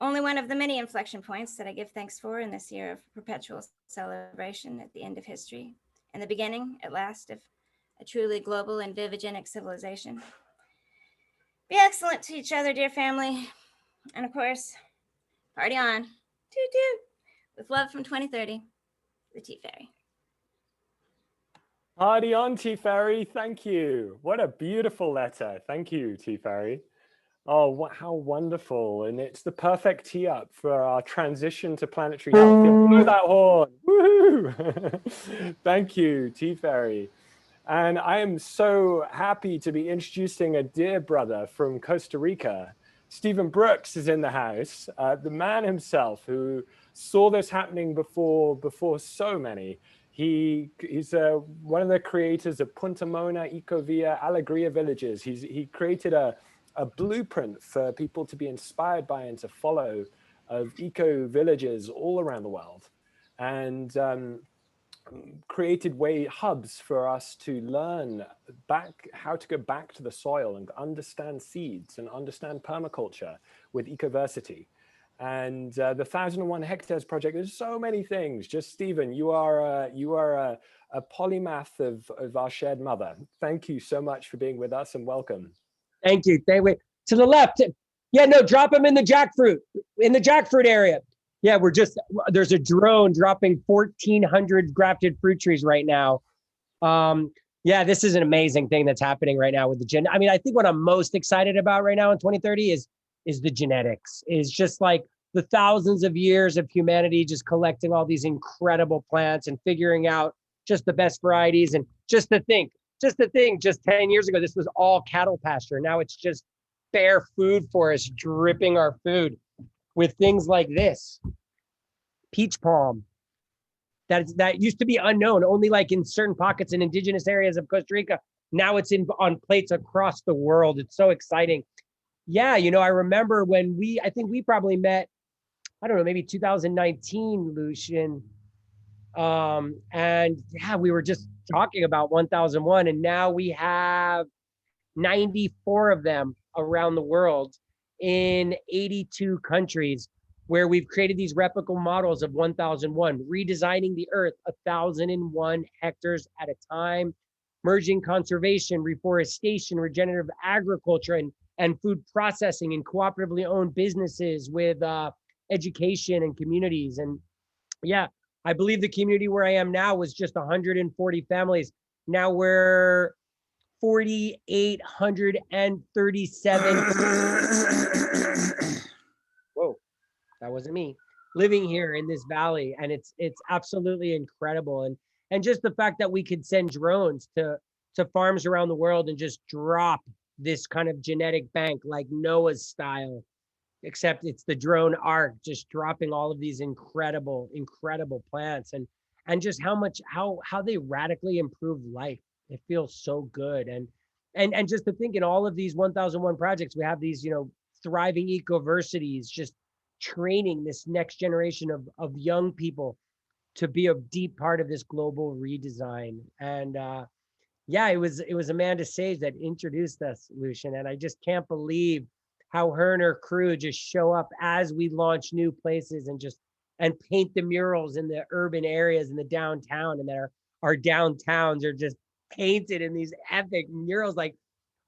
only one of the many inflection points that I give thanks for in this year of perpetual celebration at the end of history and the beginning, at last, of a truly global and vivigenic civilization. Be excellent to each other, dear family. And of course, party on. Toot toot. With love from 2030, the TeaFaerie. Party on, TeaFaerie. Thank you. What a beautiful letter. Thank you, TeaFaerie. Oh, how wonderful. And it's the perfect tee up for our transition to planetary health. Yeah, blow that horn. Woohoo! Thank you, TeaFaerie. And I am so happy to be introducing a dear brother from Costa Rica. Stephen Brooks is in the house, the man himself who saw this happening before so many. He's one of the creators of Punta Mona, Ecovia, Alegria villages. He created a blueprint for people to be inspired by and to follow of eco villages all around the world, and created hubs for us to learn how to go back to the soil and understand seeds and understand permaculture with ecoversity. And the 1001 Hectares Project, there's so many things. Just Stephen, you are a polymath of our shared mother. Thank you so much for being with us and welcome. Thank you. Wait, to the left. Yeah, no, drop them in the jackfruit area. Yeah, there's a drone dropping 1,400 grafted fruit trees right now. Yeah, this is an amazing thing that's happening right now with the I mean, I think what I'm most excited about right now in 2030 is the genetics, is just like the thousands of years of humanity just collecting all these incredible plants and figuring out just the best varieties. And just 10 years ago, this was all cattle pasture. Now it's just bare food forest dripping our food with things like this peach palm that used to be unknown only like in certain pockets in indigenous areas of Costa Rica. Now it's on plates across the world. It's so exciting. Yeah, I remember when I think we probably met, I don't know, maybe 2019, Lucian. And yeah, we were just talking about 1001, and now we have 94 of them around the world in 82 countries, where we've created these replicable models of 1001, redesigning the earth 1001 hectares at a time, merging conservation, reforestation, regenerative agriculture, and food processing, and cooperatively owned businesses with education and communities. And yeah, I believe the community where I am now was just 140 families. Now we're 4,837. Whoa, that wasn't me. Living here in this valley, and it's absolutely incredible. And just the fact that we could send drones to farms around the world and just drop this kind of genetic bank like Noah's style, except it's the drone arc, just dropping all of these incredible plants, and just how they radically improve life. It feels so good. And just to think, in all of these 1001 projects, we have these, you know, thriving ecoversities, just training this next generation of young people to be a deep part of this global redesign. And yeah, it was Amanda Sage that introduced us, Lucian, and I just can't believe how her and her crew just show up as we launch new places and paint the murals in the urban areas in the downtown, and that our downtowns are just painted in these epic murals. Like,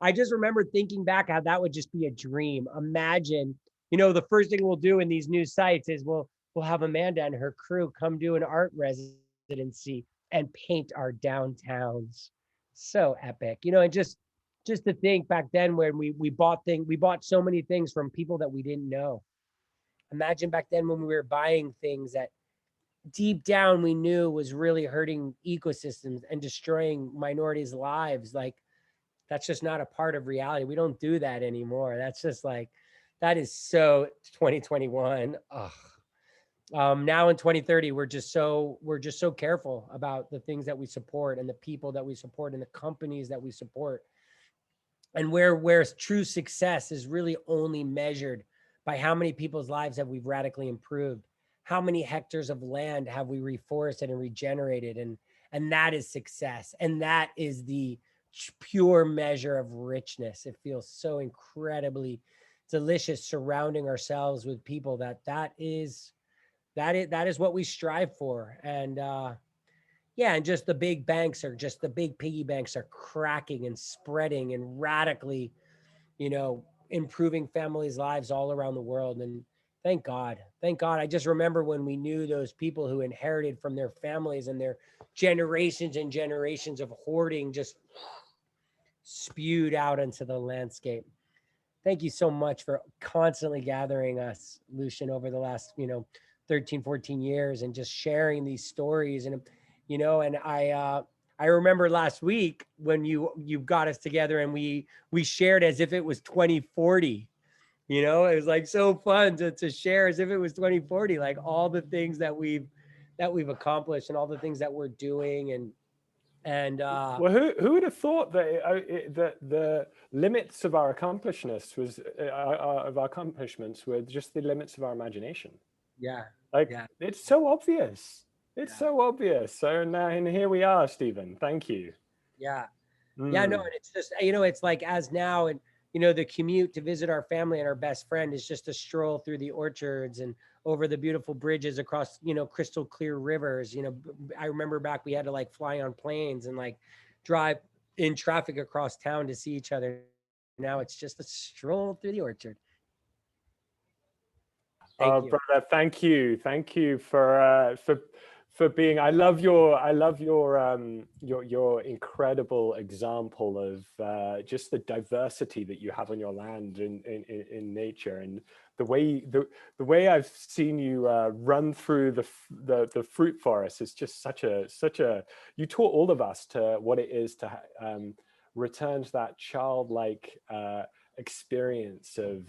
I just remember thinking back how that would just be a dream. Imagine, you know, the first thing we'll do in these new sites is we'll have Amanda and her crew come do an art residency and paint our downtowns. So epic, you know. And just to think back then when we bought so many things from people that we didn't know. Imagine back then when we were buying things that deep down we knew was really hurting ecosystems and destroying minorities' lives. Like, that's just not a part of reality. We don't do that anymore. That's just like, that is so 2021. Ugh. Now in 2030, we're just so careful about the things that we support and the people that we support and the companies that we support. And where true success is really only measured by how many people's lives have we radically improved, how many hectares of land have we reforested and regenerated, and that is success, and that is the pure measure of richness. It feels so incredibly delicious surrounding ourselves with people that is what we strive for. And yeah, and just the big piggy banks are cracking and spreading and radically, you know, improving families' lives all around the world. And thank God. I just remember when we knew those people who inherited from their families and their generations and generations of hoarding just spewed out into the landscape. Thank you so much for constantly gathering us, Lucian, over the last, 13, 14 years, and just sharing these stories. And, and I remember last week when you got us together and we shared as if it was 2040. It was like so fun to share as if it was 2040, like all the things that we've accomplished and all the things that we're doing. And well, who would have thought that the limits of our accomplishments were just the limits of our imagination? Yeah. It's so obvious. It's so obvious. So now, and here we are, Stephen. Thank you. Yeah. Yeah, no, and it's just, it's like as now, and the commute to visit our family and our best friend is just a stroll through the orchards and over the beautiful bridges across, crystal clear rivers. I remember back, we had to fly on planes and drive in traffic across town to see each other. Now it's just a stroll through the orchard. Brother, thank you for being. I love your incredible example of just the diversity that you have on your land in nature, and the way I've seen you run through the fruit forest is just such a. You taught all of us to what it is to return to that childlike experience of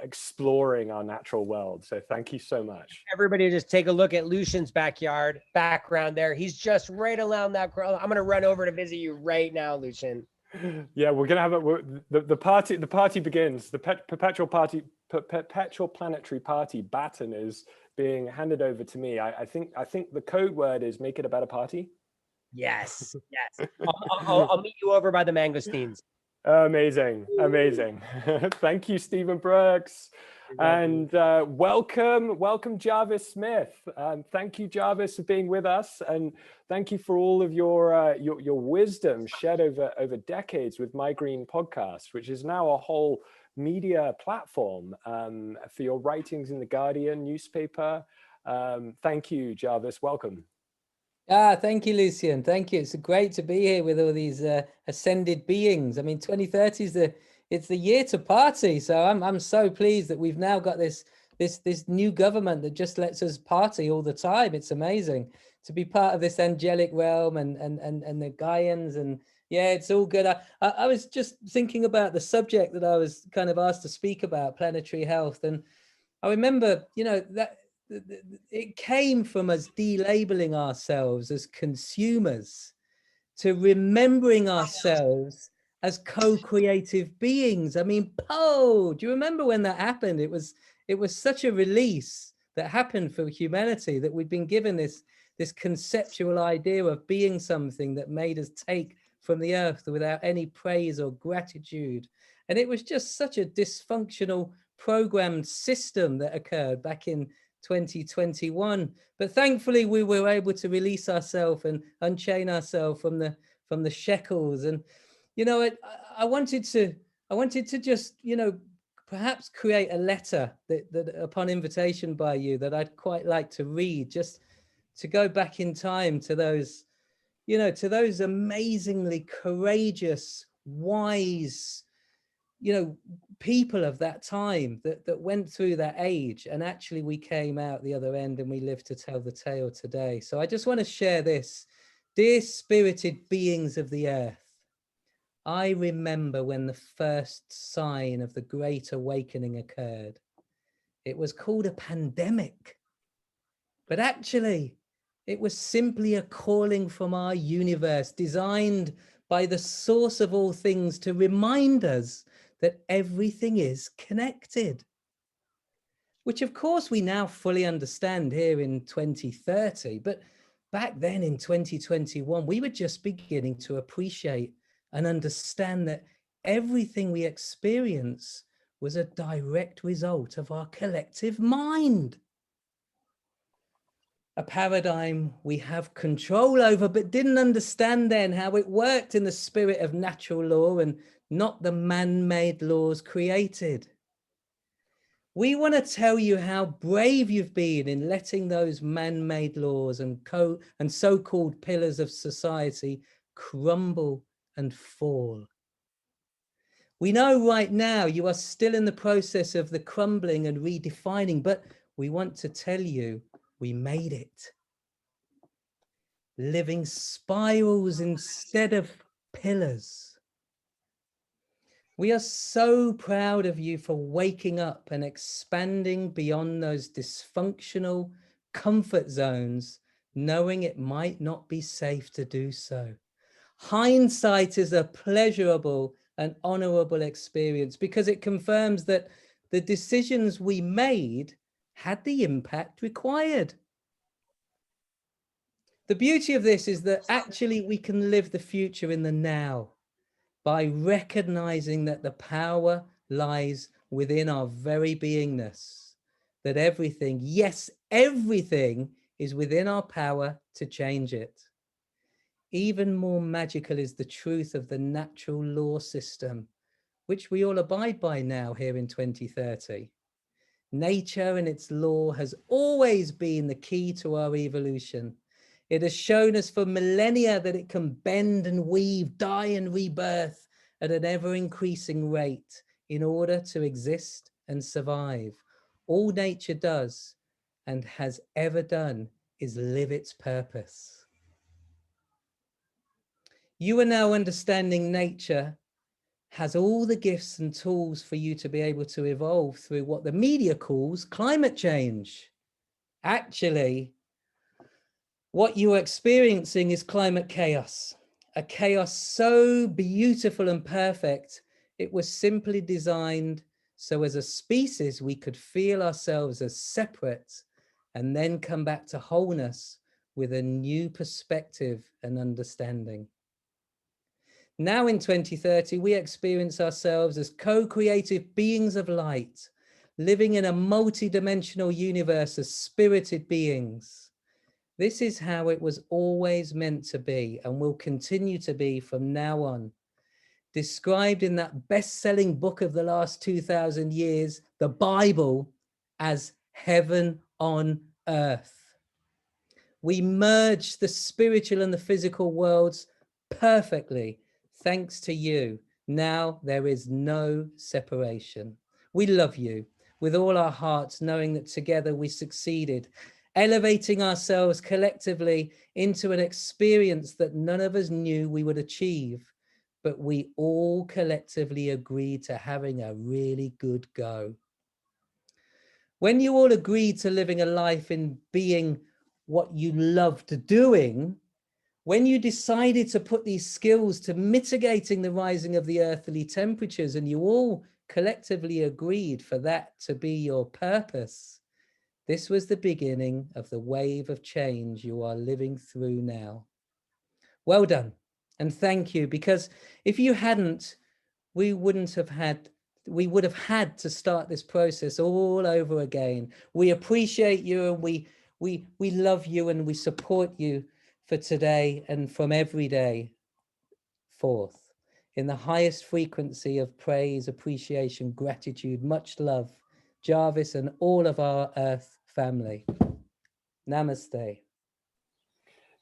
exploring our natural world. So thank you so much. Everybody just take a look at Lucian's background there. He's just right around that. I'm going to run over to visit you right now, Lucian. Yeah, we're going to have the party begins. The perpetual party perpetual planetary party baton is being handed over to me. I think the code word is make it a better party. Yes, yes. I'll meet you over by the mangosteens. Amazing, amazing. Thank you, Stephen Brooks. And welcome Jarvis Smith. Thank you, Jarvis, for being with us, and thank you for all of your wisdom shed over decades with My Green Podcast, which is now a whole media platform for your writings in the Guardian newspaper. Thank you, Jarvis. Welcome. Thank you, Lucian. Thank you. It's great to be here with all these ascended beings. I mean, 2030 is it's the year to party. So I'm so pleased that we've now got this new government that just lets us party all the time. It's amazing to be part of this angelic realm and the Gaians, and yeah, it's all good. I was just thinking about the subject that I was kind of asked to speak about, planetary health, and I remember, that it came from us delabeling ourselves as consumers to remembering ourselves as co-creative beings. I mean, do you remember when that happened? It was such a release that happened for humanity, that we'd been given this conceptual idea of being something that made us take from the earth without any praise or gratitude. And it was just such a dysfunctional programmed system that occurred back in 2021, but thankfully we were able to release ourselves and unchain ourselves from the shackles. And I wanted to just perhaps create a letter that upon invitation by you that I'd quite like to read, just to go back in time to those amazingly courageous, wise people of that time that went through that age, and actually we came out the other end and we live to tell the tale today. So I just want to share this. Dear spirited beings of the earth, I remember when the first sign of the Great Awakening occurred. It was called a pandemic, but actually it was simply a calling from our universe, designed by the source of all things to remind us that everything is connected, which of course we now fully understand here in 2030. But back then in 2021, we were just beginning to appreciate and understand that everything we experience was a direct result of our collective mind. A paradigm we have control over, but didn't understand then how it worked in the spirit of natural law and not the man-made laws created. We want to tell you how brave you've been in letting those man-made laws and so-called pillars of society crumble and fall. We know right now you are still in the process of the crumbling and redefining, but we want to tell you we made it. Living spirals instead of pillars. We are so proud of you for waking up and expanding beyond those dysfunctional comfort zones, knowing it might not be safe to do so. Hindsight is a pleasurable and honorable experience because it confirms that the decisions we made had the impact required. The beauty of this is that actually we can live the future in the now by recognizing that the power lies within our very beingness, that everything, yes, everything is within our power to change it. Even more magical is the truth of the natural law system, which we all abide by now here in 2030. Nature and its law has always been the key to our evolution. It has shown us for millennia that it can bend and weave, die and rebirth at an ever-increasing rate in order to exist and survive. All nature does and has ever done is live its purpose. You are now understanding nature has all the gifts and tools for you to be able to evolve through what the media calls climate change. Actually, what you are experiencing is climate chaos, a chaos so beautiful and perfect, it was simply designed So as a species, we could feel ourselves as separate and then come back to wholeness with a new perspective and understanding. Now in 2030, we experience ourselves as co-creative beings of light, living in a multi-dimensional universe as spirited beings. This is how it was always meant to be and will continue to be from now on. Described in that best-selling book of the last 2,000 years, the Bible, as heaven on earth. We merge the spiritual and the physical worlds perfectly, thanks to you. Now there is no separation. We love you with all our hearts, knowing that together we succeeded, elevating ourselves collectively into an experience that none of us knew we would achieve, but we all collectively agreed to having a really good go. When you all agreed to living a life in being what you loved doing, when you decided to put these skills to mitigating the rising of the earthly temperatures, and you all collectively agreed for that to be your purpose, this was the beginning of the wave of change you are living through now. Well done, and thank you, because if you hadn't, we would have had to start this process all over again. We appreciate you, and we love you, and we support you for today and from every day forth. In the highest frequency of praise, appreciation, gratitude, much love, Jarvis and all of our Earth family. Namaste.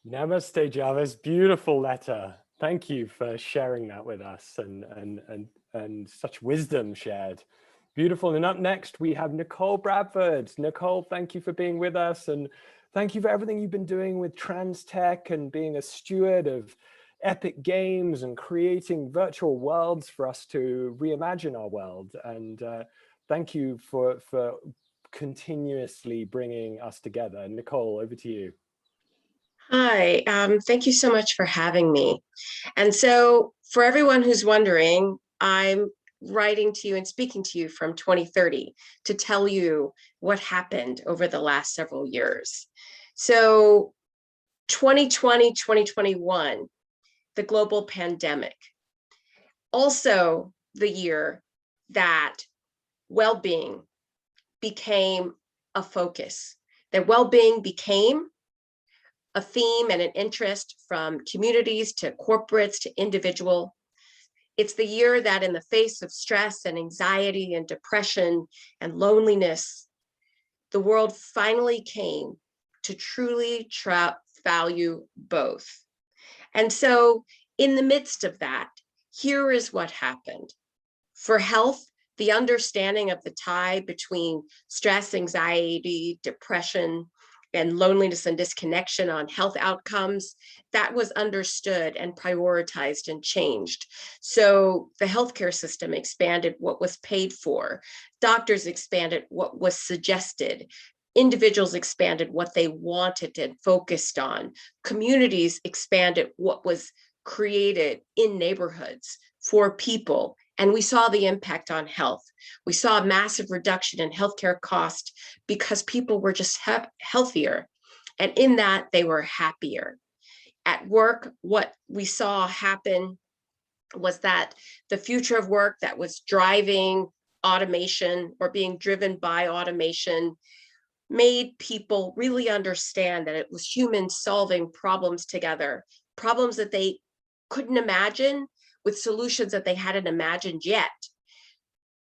Namaste, Jarvis. Beautiful letter. Thank you for sharing that with us, and such wisdom shared. Beautiful. And up next, we have Nichol Bradford. Nichol, thank you for being with us, and thank you for everything you've been doing with trans tech and being a steward of epic games and creating virtual worlds for us to reimagine our world. And thank you for continuously bringing us together. Nichol, over to you. Hi, thank you so much for having me. And so for everyone who's wondering, I'm writing to you and speaking to you from 2030 to tell you what happened over the last several years. So 2020, 2021, the global pandemic. Also the year that well-being became a focus, that well-being became a theme and an interest from communities to corporates to individual. It's the year that in the face of stress and anxiety and depression and loneliness, the world finally came to truly value both. And so in the midst of that, here is what happened. For health, the understanding of the tie between stress, anxiety, depression, and loneliness and disconnection on health outcomes, that was understood and prioritized and changed. So the healthcare system expanded what was paid for, doctors expanded what was suggested, individuals expanded what they wanted and focused on, communities expanded what was created in neighborhoods for people. And we saw the impact on health. We saw a massive reduction in healthcare cost because people were just healthier. And in that, they were happier. At work, what we saw happen was that the future of work that was driving automation or being driven by automation made people really understand that it was humans solving problems together, problems that they couldn't imagine, with solutions that they hadn't imagined yet.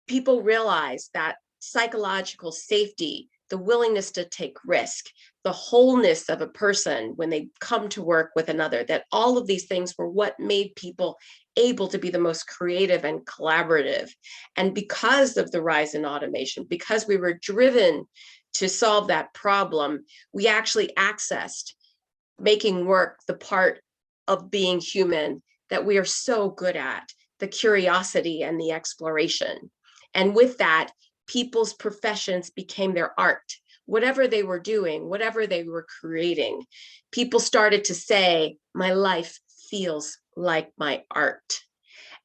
People realized that psychological safety, the willingness to take risk, the wholeness of a person when they come to work with another, that all of these things were what made people able to be the most creative and collaborative. And because of the rise in automation, because we were driven to solve that problem, we actually accessed making work the part of being human that we are so good at, the curiosity and the exploration. And with that, people's professions became their art. Whatever they were doing, whatever they were creating, people started to say, my life feels like my art.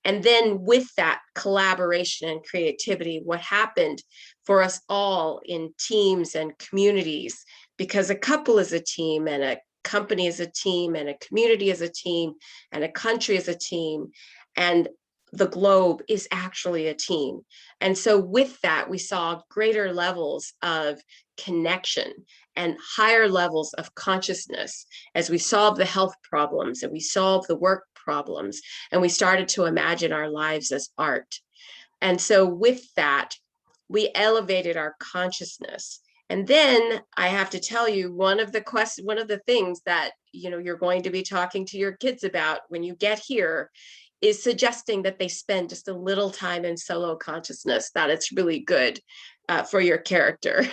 And then with that collaboration and creativity, what happened for us all in teams and communities, because a couple is a team, and a company is a team, and a community is a team, and a country is a team, and the globe is actually a team. And so with that, we saw greater levels of connection and higher levels of consciousness as we solved the health problems and we solved the work problems, and we started to imagine our lives as art. And so with that, we elevated our consciousness. And then I have to tell you, one of the things that you're going to be talking to your kids about when you get here is suggesting that they spend just a little time in solo consciousness, that it's really good for your character,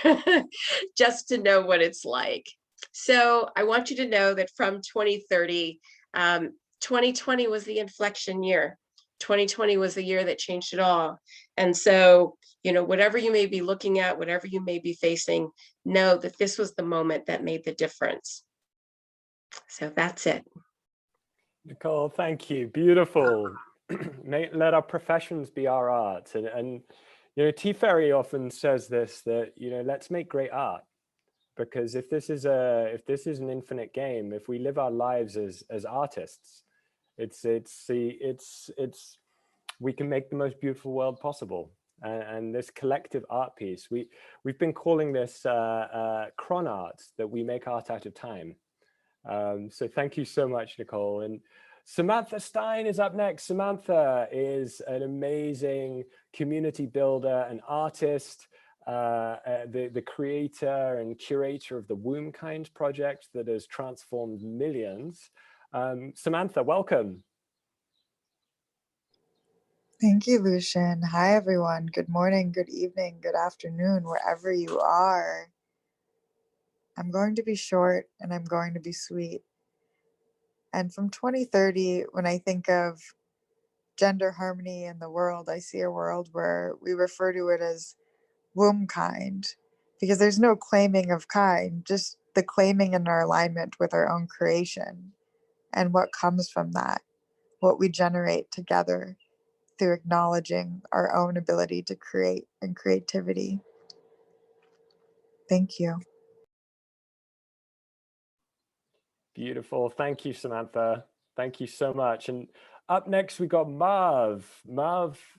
just to know what it's like. So I want you to know that from 2030, 2020 was the inflection year. 2020 was the year that changed it all. And so, whatever you may be looking at, whatever you may be facing, know that this was the moment that made the difference. So that's it. Nichol, thank you. Beautiful. Let our professions be our art. And TeaFaerie often says this, that let's make great art, because if this is an infinite game, if we live our lives as artists, we can make the most beautiful world possible. And this collective art piece, we've been calling this chron art, that we make art out of time. So thank you so much, Nichol. And Samantha Stein is up next. Samantha is an amazing community builder, an artist, the creator and curator of the Wombkind project that has transformed millions. Samantha, welcome. Thank you, Lucian. Hi, everyone. Good morning, good evening, good afternoon, wherever you are. I'm going to be short and I'm going to be sweet. And from 2030, when I think of gender harmony in the world, I see a world where we refer to it as Wombkind, because there's no claiming of kind, just the claiming and our alignment with our own creation and what comes from that, what we generate together through acknowledging our own ability to create and creativity. Thank you. Beautiful. Thank you, Samantha. Thank you so much. And up next, we got Marv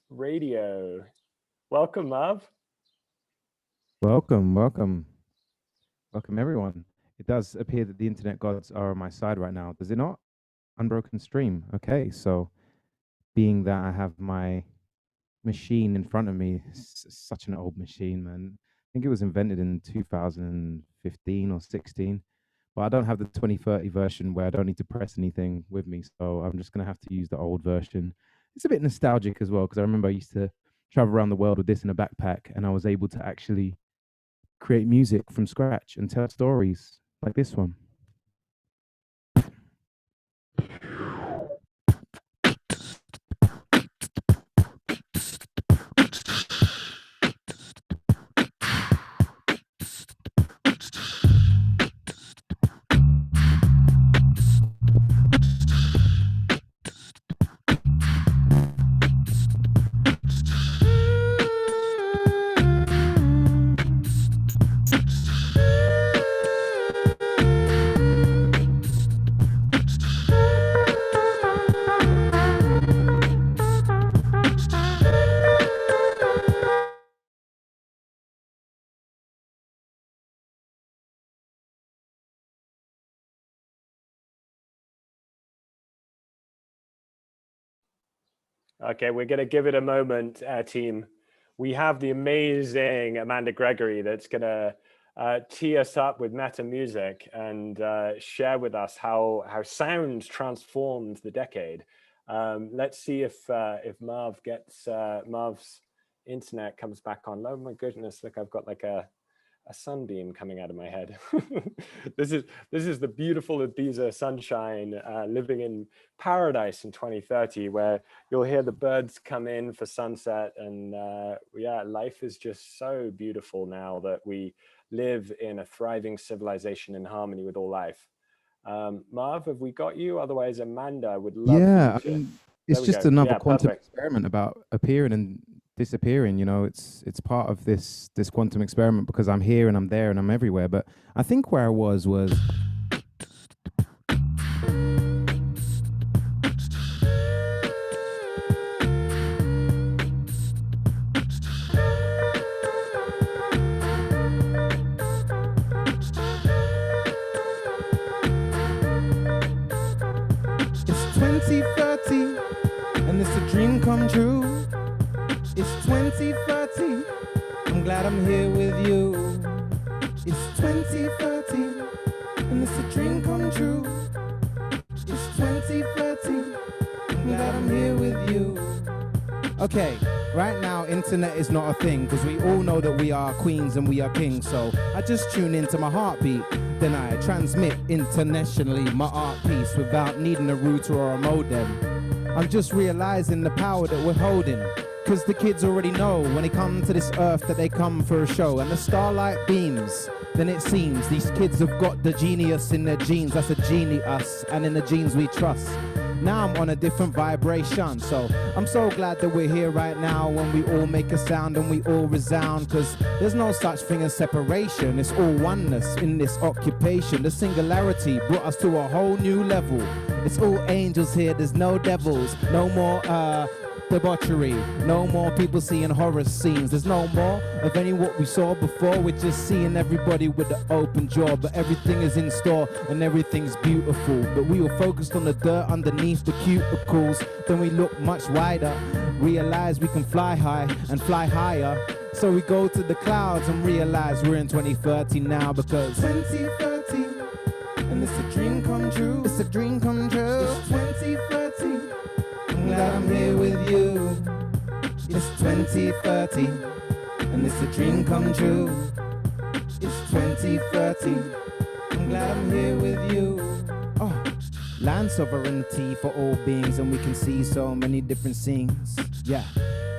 Radio. Welcome, Marv. Welcome everyone. It does appear that the internet gods are on my side right now, does it not? Unbroken stream. Okay, so being that I have my machine in front of me, it's such an old machine, man. I think it was invented in 2015 or 16, but I don't have the 2030 version where I don't need to press anything with me, so I'm just gonna have to use the old version. It's a bit nostalgic as well, because I remember I used to travel around the world with this in a backpack, and I was able to actually create music from scratch and tell stories like this one. Okay, we're going to give it a moment, team. We have the amazing Amanda Gregory that's going to tee us up with meta music and share with us how sound transformed the decade. Let's see if Marv gets Marv's internet comes back on. Oh my goodness! Look, I've got like a sunbeam coming out of my head. This is the beautiful Ibiza sunshine, living in paradise in 2030, where you'll hear the birds come in for sunset, and yeah, life is just so beautiful now that we live in a thriving civilization in harmony with all life. Marv, have we got you? Otherwise, Amanda would love. Yeah, for you to... It's we just go. another Yeah, quantum perfect. experiment about appearing and disappearing. You know, it's part of this quantum experiment because I'm here and I'm there and I'm everywhere. But I think where I was it's 2030 and it's a dream come true. It's 2030. I'm glad I'm here with you. It's 2030 and it's a dream come true. It's 2030. I'm glad I'm here with you. Okay, right now internet is not a thing because we all know that we are queens and we are kings. So I just tune into my heartbeat. Then I transmit internationally my art piece without needing a router or a modem. I'm just realizing the power that we're holding. Cause the kids already know when they come to this earth that they come for a show. And the starlight beams, then it seems these kids have got the genius in their genes. That's a genie us, and in the genes we trust. Now I'm on a different vibration, so I'm so glad that we're here right now when we all make a sound and we all resound. Cause there's no such thing as separation, it's all oneness in this occupation. The singularity brought us to a whole new level. It's all angels here, there's no devils, no more debauchery, no more people seeing horror scenes. There's no more of any what we saw before. We're just seeing everybody with the open jaw, but everything is in store and everything's beautiful. But we were focused on the dirt underneath the cuticles. Then we look much wider, realize we can fly high and fly higher. So we go to the clouds and realize we're in 2030 now, because 2030 and it's a dream come true. It's a dream come true. It's 2030. I'm glad I'm here with you. It's 2030 and it's a dream come true. It's 2030. I'm glad I'm here with you. Oh, land sovereignty for all beings, and we can see so many different scenes. Yeah,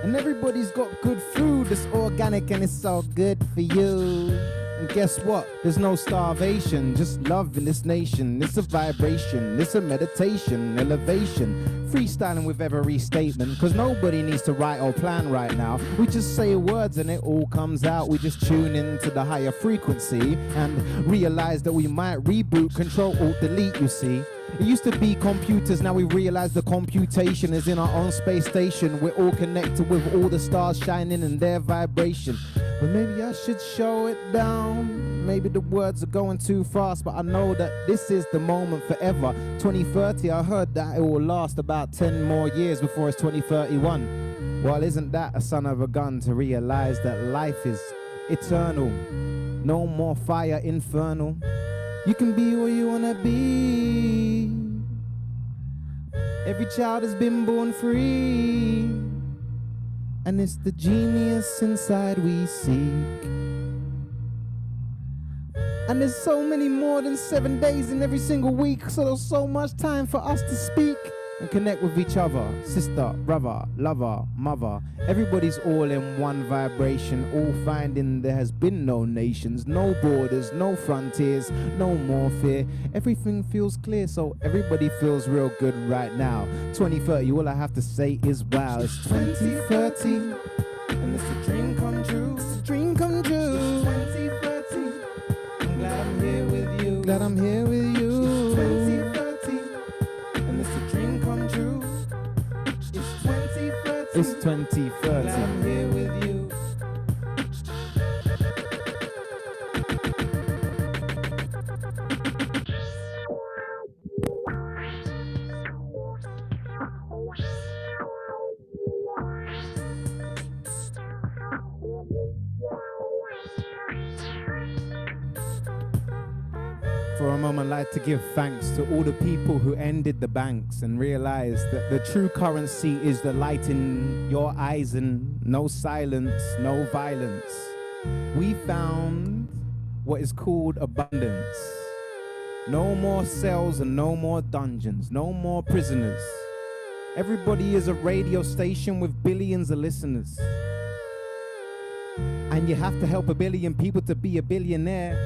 and everybody's got good food that's organic and it's so good for you. And guess what? There's no starvation, just love in this nation. It's a vibration, it's a meditation, elevation. Freestyling with every statement, cause nobody needs to write or plan right now. We just say words and it all comes out. We just tune into the higher frequency and realize that we might reboot, control, alt, delete, you see. It used to be computers, now we realize the computation is in our own space station. We're all connected with all the stars shining in their vibration. But maybe I should show it down. Maybe the words are going too fast, but I know that this is the moment forever. 2030, I heard that it will last about 10 more years before it's 2031. Well, isn't that a son of a gun to realize that life is eternal? No more fire infernal. You can be what you wanna be. Every child has been born free, and it's the genius inside we seek. And there's so many more than 7 days in every single week, so there's so much time for us to speak and connect with each other. Sister, brother, lover, mother, everybody's all in one vibration, all finding there has been no nations, no borders, no frontiers, no more fear. Everything feels clear, so everybody feels real good right now. 2030, all I have to say is wow. It's 2030 and it's a dream come true. It's a dream come true. It's 2030. I'm glad I'm here with you. Glad I'm here with you. It's 2030 and it's a dream come true. It's 2030. It's 2030. Glad I'm here with you. For a moment, I'd like to give thanks to all the people who ended the banks and realized that the true currency is the light in your eyes and no silence, no violence. We found what is called abundance. No more cells and no more dungeons, no more prisoners. Everybody is a radio station with billions of listeners. And you have to help a billion people to be a billionaire.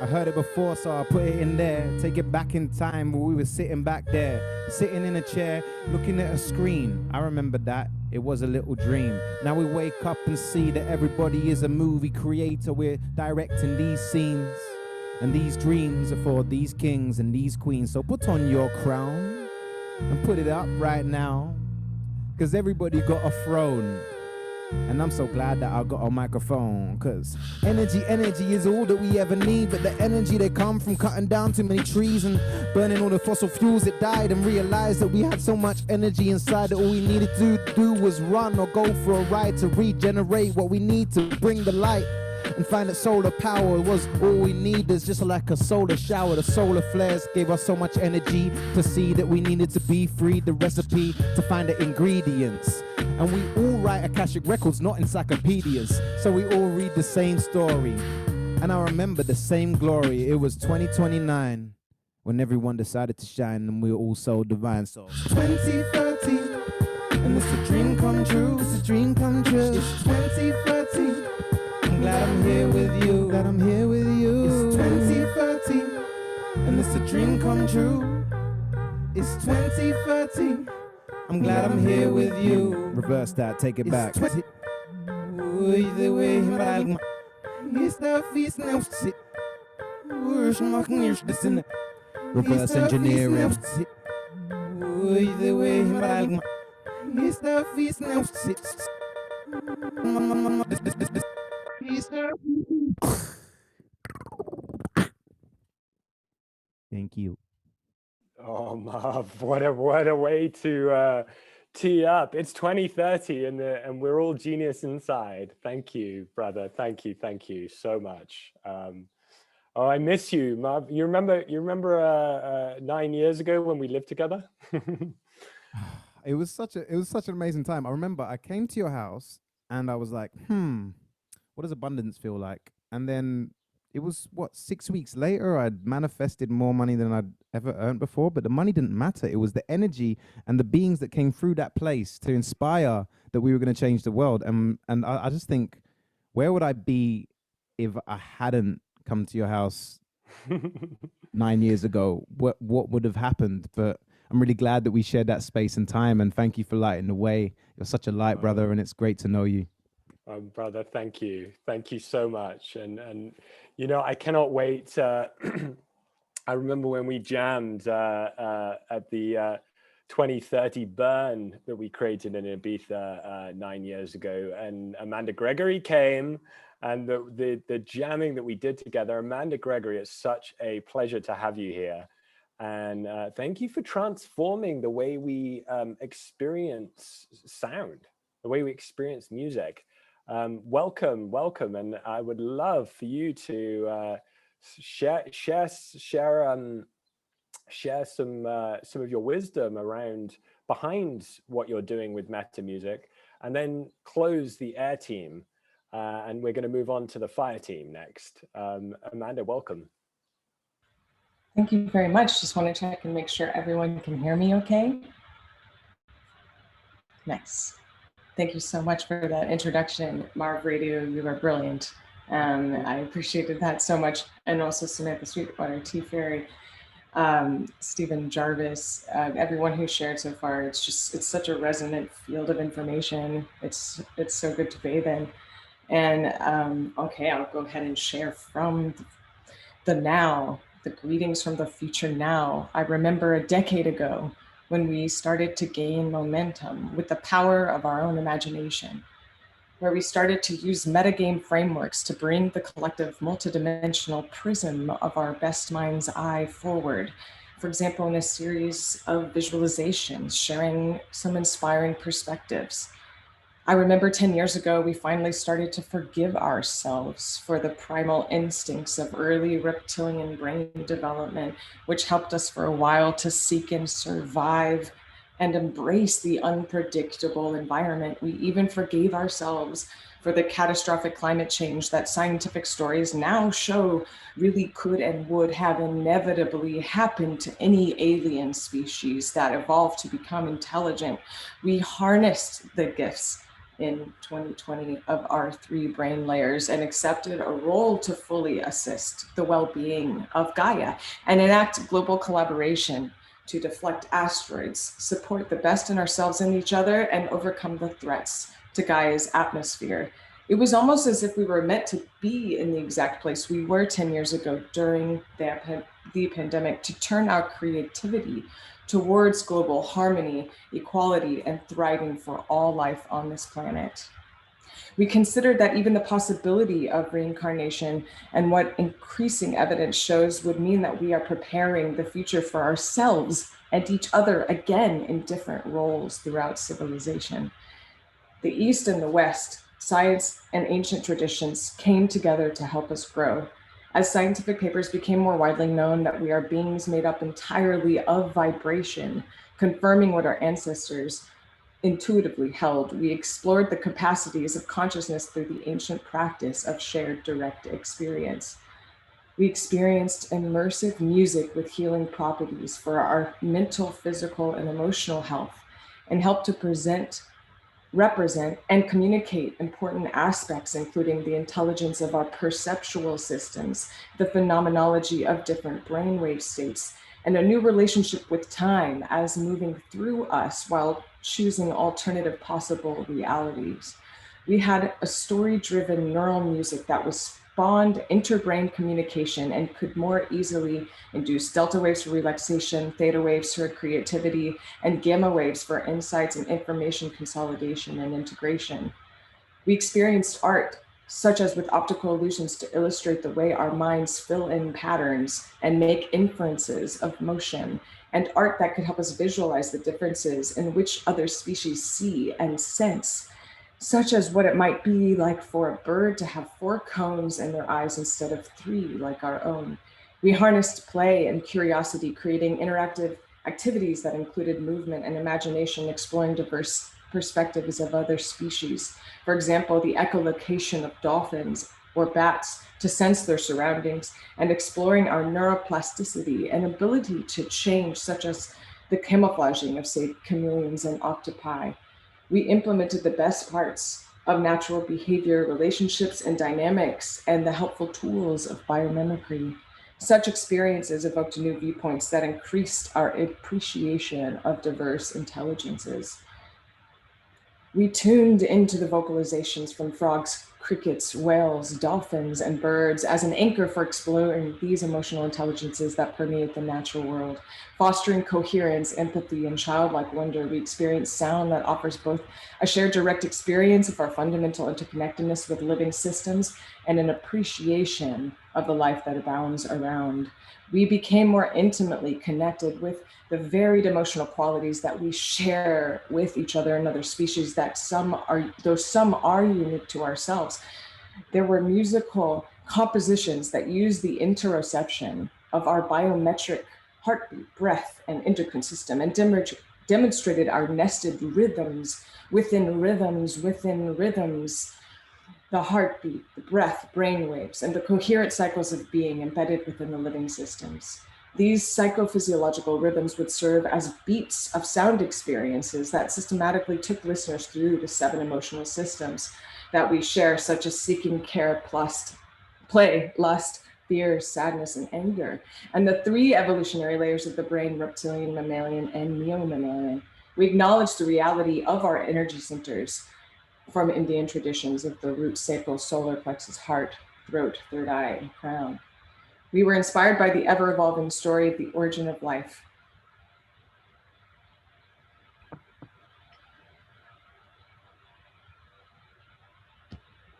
I heard it before, so I'll put it in there. Take it back in time where we were sitting back there, sitting in a chair, looking at a screen. I remember that. It was a little dream. Now we wake up and see that everybody is a movie creator. We're directing these scenes. And these dreams are for these kings and these queens. So put on your crown and put it up right now. Cause everybody got a throne. And I'm so glad that I got a microphone. Cause energy is all that we ever need. But the energy that come from cutting down too many trees and burning all the fossil fuels that died, and realized that we had so much energy inside that all we needed to do was run or go for a ride to regenerate what we need to bring the light. And find that solar power was all we need. Is just like a solar shower. The solar flares gave us so much energy to see that we needed to be free. The recipe to find the ingredients. And we all write Akashic records, not encyclopedias. So we all read the same story. And I remember the same glory. It was 2029 when everyone decided to shine and we were all so divine. So 2030, and it's a dream come true. It's a dream come true. It's 2030. Glad I'm here with you, glad I'm here with you. It's 2030, and it's a dream come true. It's 2030, I'm glad I'm here with you. Reverse that, take it back. Reverse engineering. Thank you. Oh, Marv, what a way to tee up. It's 2030 and we're all genius inside. Thank you, brother. Thank you so much. Oh, I miss you, Marv. You remember 9 years ago when we lived together? It was such an amazing time. I remember I came to your house and I was like, what does abundance feel like? And then it was, 6 weeks later, I'd manifested more money than I'd ever earned before, but the money didn't matter. It was the energy and the beings that came through that place to inspire that we were going to change the world. And I just think, where would I be if I hadn't come to your house 9 years ago? What would have happened? But I'm really glad that we shared that space and time, and thank you for lighting the way. You're such a light, brother, and it's great to know you. Brother, thank you so much. And you know, I cannot wait. I remember when we jammed at the 2030 burn that we created in Ibiza 9 years ago, and Amanda Gregory came, and the jamming that we did together. Amanda Gregory, it's such a pleasure to have you here. And thank you for transforming the way we experience sound, the way we experience music. Welcome, and I would love for you to share some of your wisdom behind what you're doing with Meta Music, and then close the air team, and we're going to move on to the fire team next. Amanda, welcome. Thank you very much. Just want to check and make sure everyone can hear me okay. Nice. Thank you so much for that introduction, Marv Radio. You are brilliant. I appreciated that so much. And also Samantha, Sweetwater, TeaFaerie, Stephen, Jarvis, everyone who shared so far. It's such a resonant field of information. It's so good to bathe in. And okay, I'll go ahead and share from the now, the greetings from the future now. I remember a decade ago when we started to gain momentum with the power of our own imagination, where we started to use metagame frameworks to bring the collective multidimensional prism of our best mind's eye forward. For example, in a series of visualizations, sharing some inspiring perspectives. I remember 10 years ago, we finally started to forgive ourselves for the primal instincts of early reptilian brain development, which helped us for a while to seek and survive and embrace the unpredictable environment. We even forgave ourselves for the catastrophic climate change that scientific stories now show really could and would have inevitably happened to any alien species that evolved to become intelligent. We harnessed the gifts in 2020 of our 3 brain layers and accepted a role to fully assist the well-being of Gaia and enact global collaboration to deflect asteroids, support the best in ourselves and each other, and overcome the threats to Gaia's atmosphere. It was almost as if we were meant to be in the exact place we were 10 years ago during the pandemic, to turn our creativity towards global harmony, equality, and thriving for all life on this planet. We considered that even the possibility of reincarnation and what increasing evidence shows would mean that we are preparing the future for ourselves and each other again in different roles throughout civilization. The East and the West, science and ancient traditions came together to help us grow. As scientific papers became more widely known that we are beings made up entirely of vibration, confirming what our ancestors intuitively held, we explored the capacities of consciousness through the ancient practice of shared direct experience. We experienced immersive music with healing properties for our mental, physical, and emotional health, and helped to represent, and communicate important aspects, including the intelligence of our perceptual systems, the phenomenology of different brainwave states, and a new relationship with time as moving through us while choosing alternative possible realities. We had a story-driven neural music that was spawned interbrain communication and could more easily induce delta waves for relaxation, theta waves for creativity, and gamma waves for insights and information consolidation and integration. We experienced art, such as with optical illusions, to illustrate the way our minds fill in patterns and make inferences of motion, and art that could help us visualize the differences in which other species see and sense, such as what it might be like for a bird to have 4 cones in their eyes instead of 3 like our own. We harnessed play and curiosity, creating interactive activities that included movement and imagination, exploring diverse perspectives of other species. For example, the echolocation of dolphins or bats to sense their surroundings, and exploring our neuroplasticity and ability to change, such as the camouflaging of, say, chameleons and octopi. We implemented the best parts of natural behavior, relationships, and dynamics, and the helpful tools of biomimicry. Such experiences evoked new viewpoints that increased our appreciation of diverse intelligences. We tuned into the vocalizations from frogs, crickets, whales, dolphins, and birds as an anchor for exploring these emotional intelligences that permeate the natural world. Fostering coherence, empathy, and childlike wonder, we experience sound that offers both a shared direct experience of our fundamental interconnectedness with living systems and an appreciation of the life that abounds around. We became more intimately connected with the varied emotional qualities that we share with each other and other species, that some are unique to ourselves. There were musical compositions that use the interoception of our biometric heartbeat, breath, and endocrine system, and demonstrated our nested rhythms within rhythms within rhythms, the heartbeat, the breath, brain waves, and the coherent cycles of being embedded within the living systems. These psychophysiological rhythms would serve as beats of sound experiences that systematically took listeners through the 7 emotional systems that we share, such as seeking, care, play, lust, fear, sadness, and anger, and the 3 evolutionary layers of the brain: reptilian, mammalian, and neo-mammalian. We acknowledge the reality of our energy centers from Indian traditions of the root, sacral, solar plexus, heart, throat, third eye, and crown. We were inspired by the ever-evolving story of the origin of life.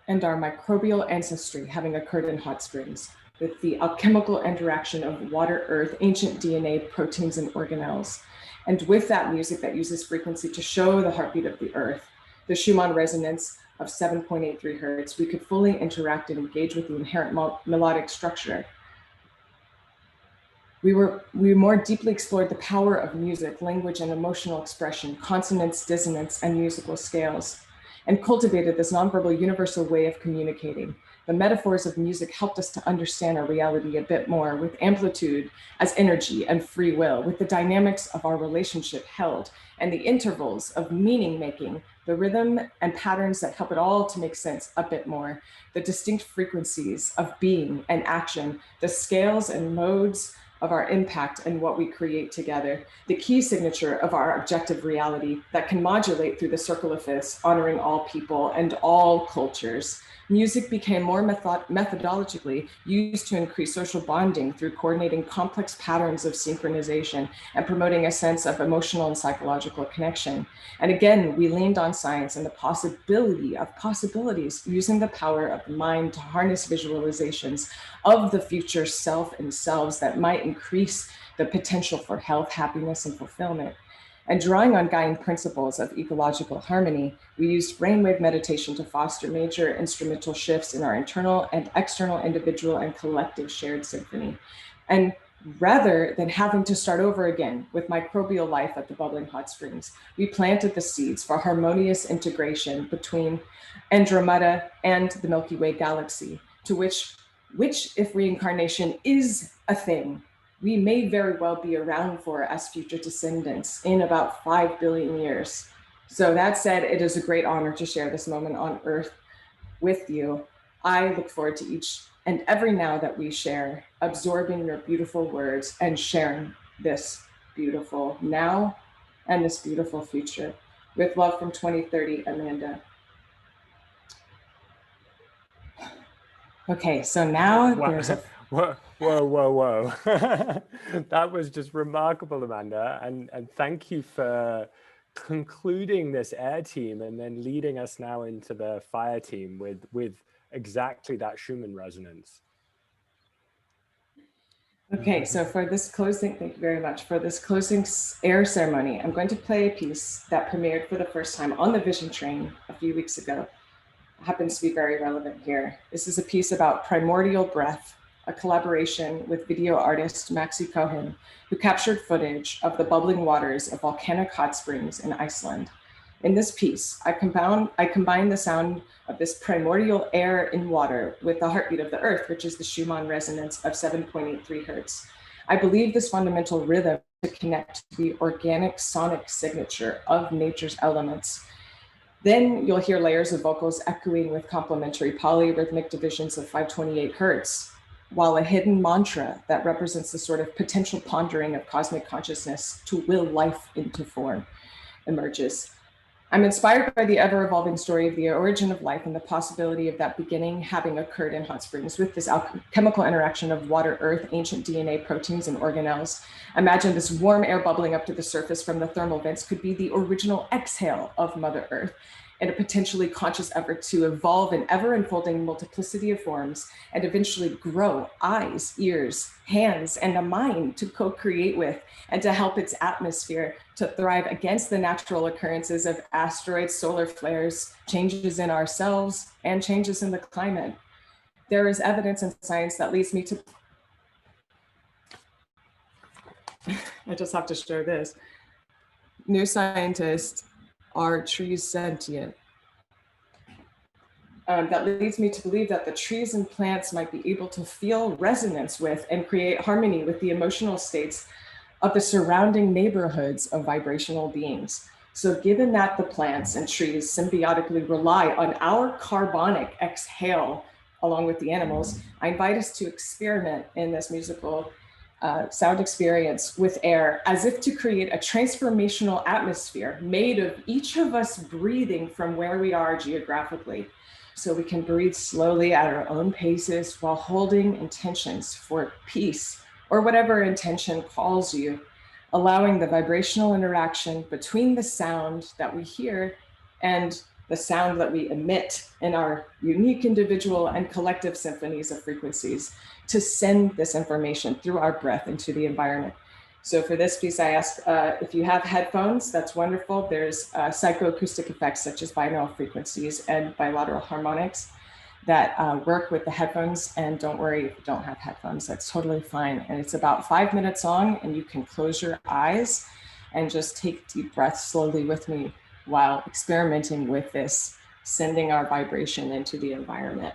And our microbial ancestry having occurred in hot springs, with the alchemical interaction of water, earth, ancient DNA, proteins, and organelles. And with that music that uses frequency to show the heartbeat of the earth, the Schumann resonance of 7.83 hertz, we could fully interact and engage with the inherent melodic structure. We more deeply explored the power of music, language, and emotional expression, consonance, dissonance, and musical scales, and cultivated this nonverbal universal way of communicating. The metaphors of music helped us to understand our reality a bit more, with amplitude as energy and free will, with the dynamics of our relationship held, and the intervals of meaning making, the rhythm and patterns that help it all to make sense a bit more, the distinct frequencies of being and action, the scales and modes of our impact and what we create together, the key signature of our objective reality that can modulate through the circle of fifths, honoring all people and all cultures. Music became more methodologically used to increase social bonding through coordinating complex patterns of synchronization and promoting a sense of emotional and psychological connection. And again, we leaned on science and the possibility of possibilities, using the power of the mind to harness visualizations of the future self and selves that might increase the potential for health, happiness, and fulfillment. And drawing on guiding principles of ecological harmony, we used brainwave meditation to foster major instrumental shifts in our internal and external individual and collective shared symphony. And rather than having to start over again with microbial life at the bubbling hot springs, we planted the seeds for harmonious integration between Andromeda and the Milky Way galaxy, to which if reincarnation is a thing, we may very well be around for as future descendants in about 5 billion years. So that said, it is a great honor to share this moment on Earth with you. I look forward to each and every now that we share, absorbing your beautiful words and sharing this beautiful now and this beautiful future. With love from 2030, Amanda. Okay, so now there's a... Whoa. That was just remarkable, Amanda. And thank you for concluding this air team and then leading us now into the fire team with exactly that Schumann resonance. Okay, so for this closing, thank you very much. For this closing air ceremony, I'm going to play a piece that premiered for the first time on the Vision Train a few weeks ago. It happens to be very relevant here. This is a piece about primordial breath, a collaboration with video artist Maxi Cohen, who captured footage of the bubbling waters of volcanic hot springs in Iceland. In this piece, I combine the sound of this primordial air in water with the heartbeat of the earth, which is the Schumann resonance of 7.83 hertz. I believe this fundamental rhythm to connect to the organic sonic signature of nature's elements. Then you'll hear layers of vocals echoing with complementary polyrhythmic divisions of 528 hertz, while a hidden mantra that represents the sort of potential pondering of cosmic consciousness to will life into form emerges. I'm inspired by the ever-evolving story of the origin of life and the possibility of that beginning having occurred in hot springs with this chemical interaction of water, earth, ancient DNA, proteins, and organelles. Imagine this warm air bubbling up to the surface from the thermal vents could be the original exhale of Mother Earth, and a potentially conscious effort to evolve in ever-unfolding multiplicity of forms and eventually grow eyes, ears, hands, and a mind to co-create with and to help its atmosphere to thrive against the natural occurrences of asteroids, solar flares, changes in ourselves, and changes in the climate. There is evidence in science that leads me to... I just have to show this. New scientists are trees sentient? That leads me to believe that the trees and plants might be able to feel resonance with and create harmony with the emotional states of the surrounding neighborhoods of vibrational beings. So given that the plants and trees symbiotically rely on our carbonic exhale along with the animals, I invite us to experiment in this musical sound experience with air as if to create a transformational atmosphere made of each of us breathing from where we are geographically. So we can breathe slowly at our own paces while holding intentions for peace or whatever intention calls you, allowing the vibrational interaction between the sound that we hear and the sound that we emit in our unique individual and collective symphonies of frequencies to send this information through our breath into the environment. So for this piece, I ask if you have headphones, that's wonderful. There's psychoacoustic effects such as binaural frequencies and bilateral harmonics that work with the headphones. And don't worry if you don't have headphones, that's totally fine. And it's about 5 minutes long, and you can close your eyes and just take deep breaths slowly with me while experimenting with this, sending our vibration into the environment.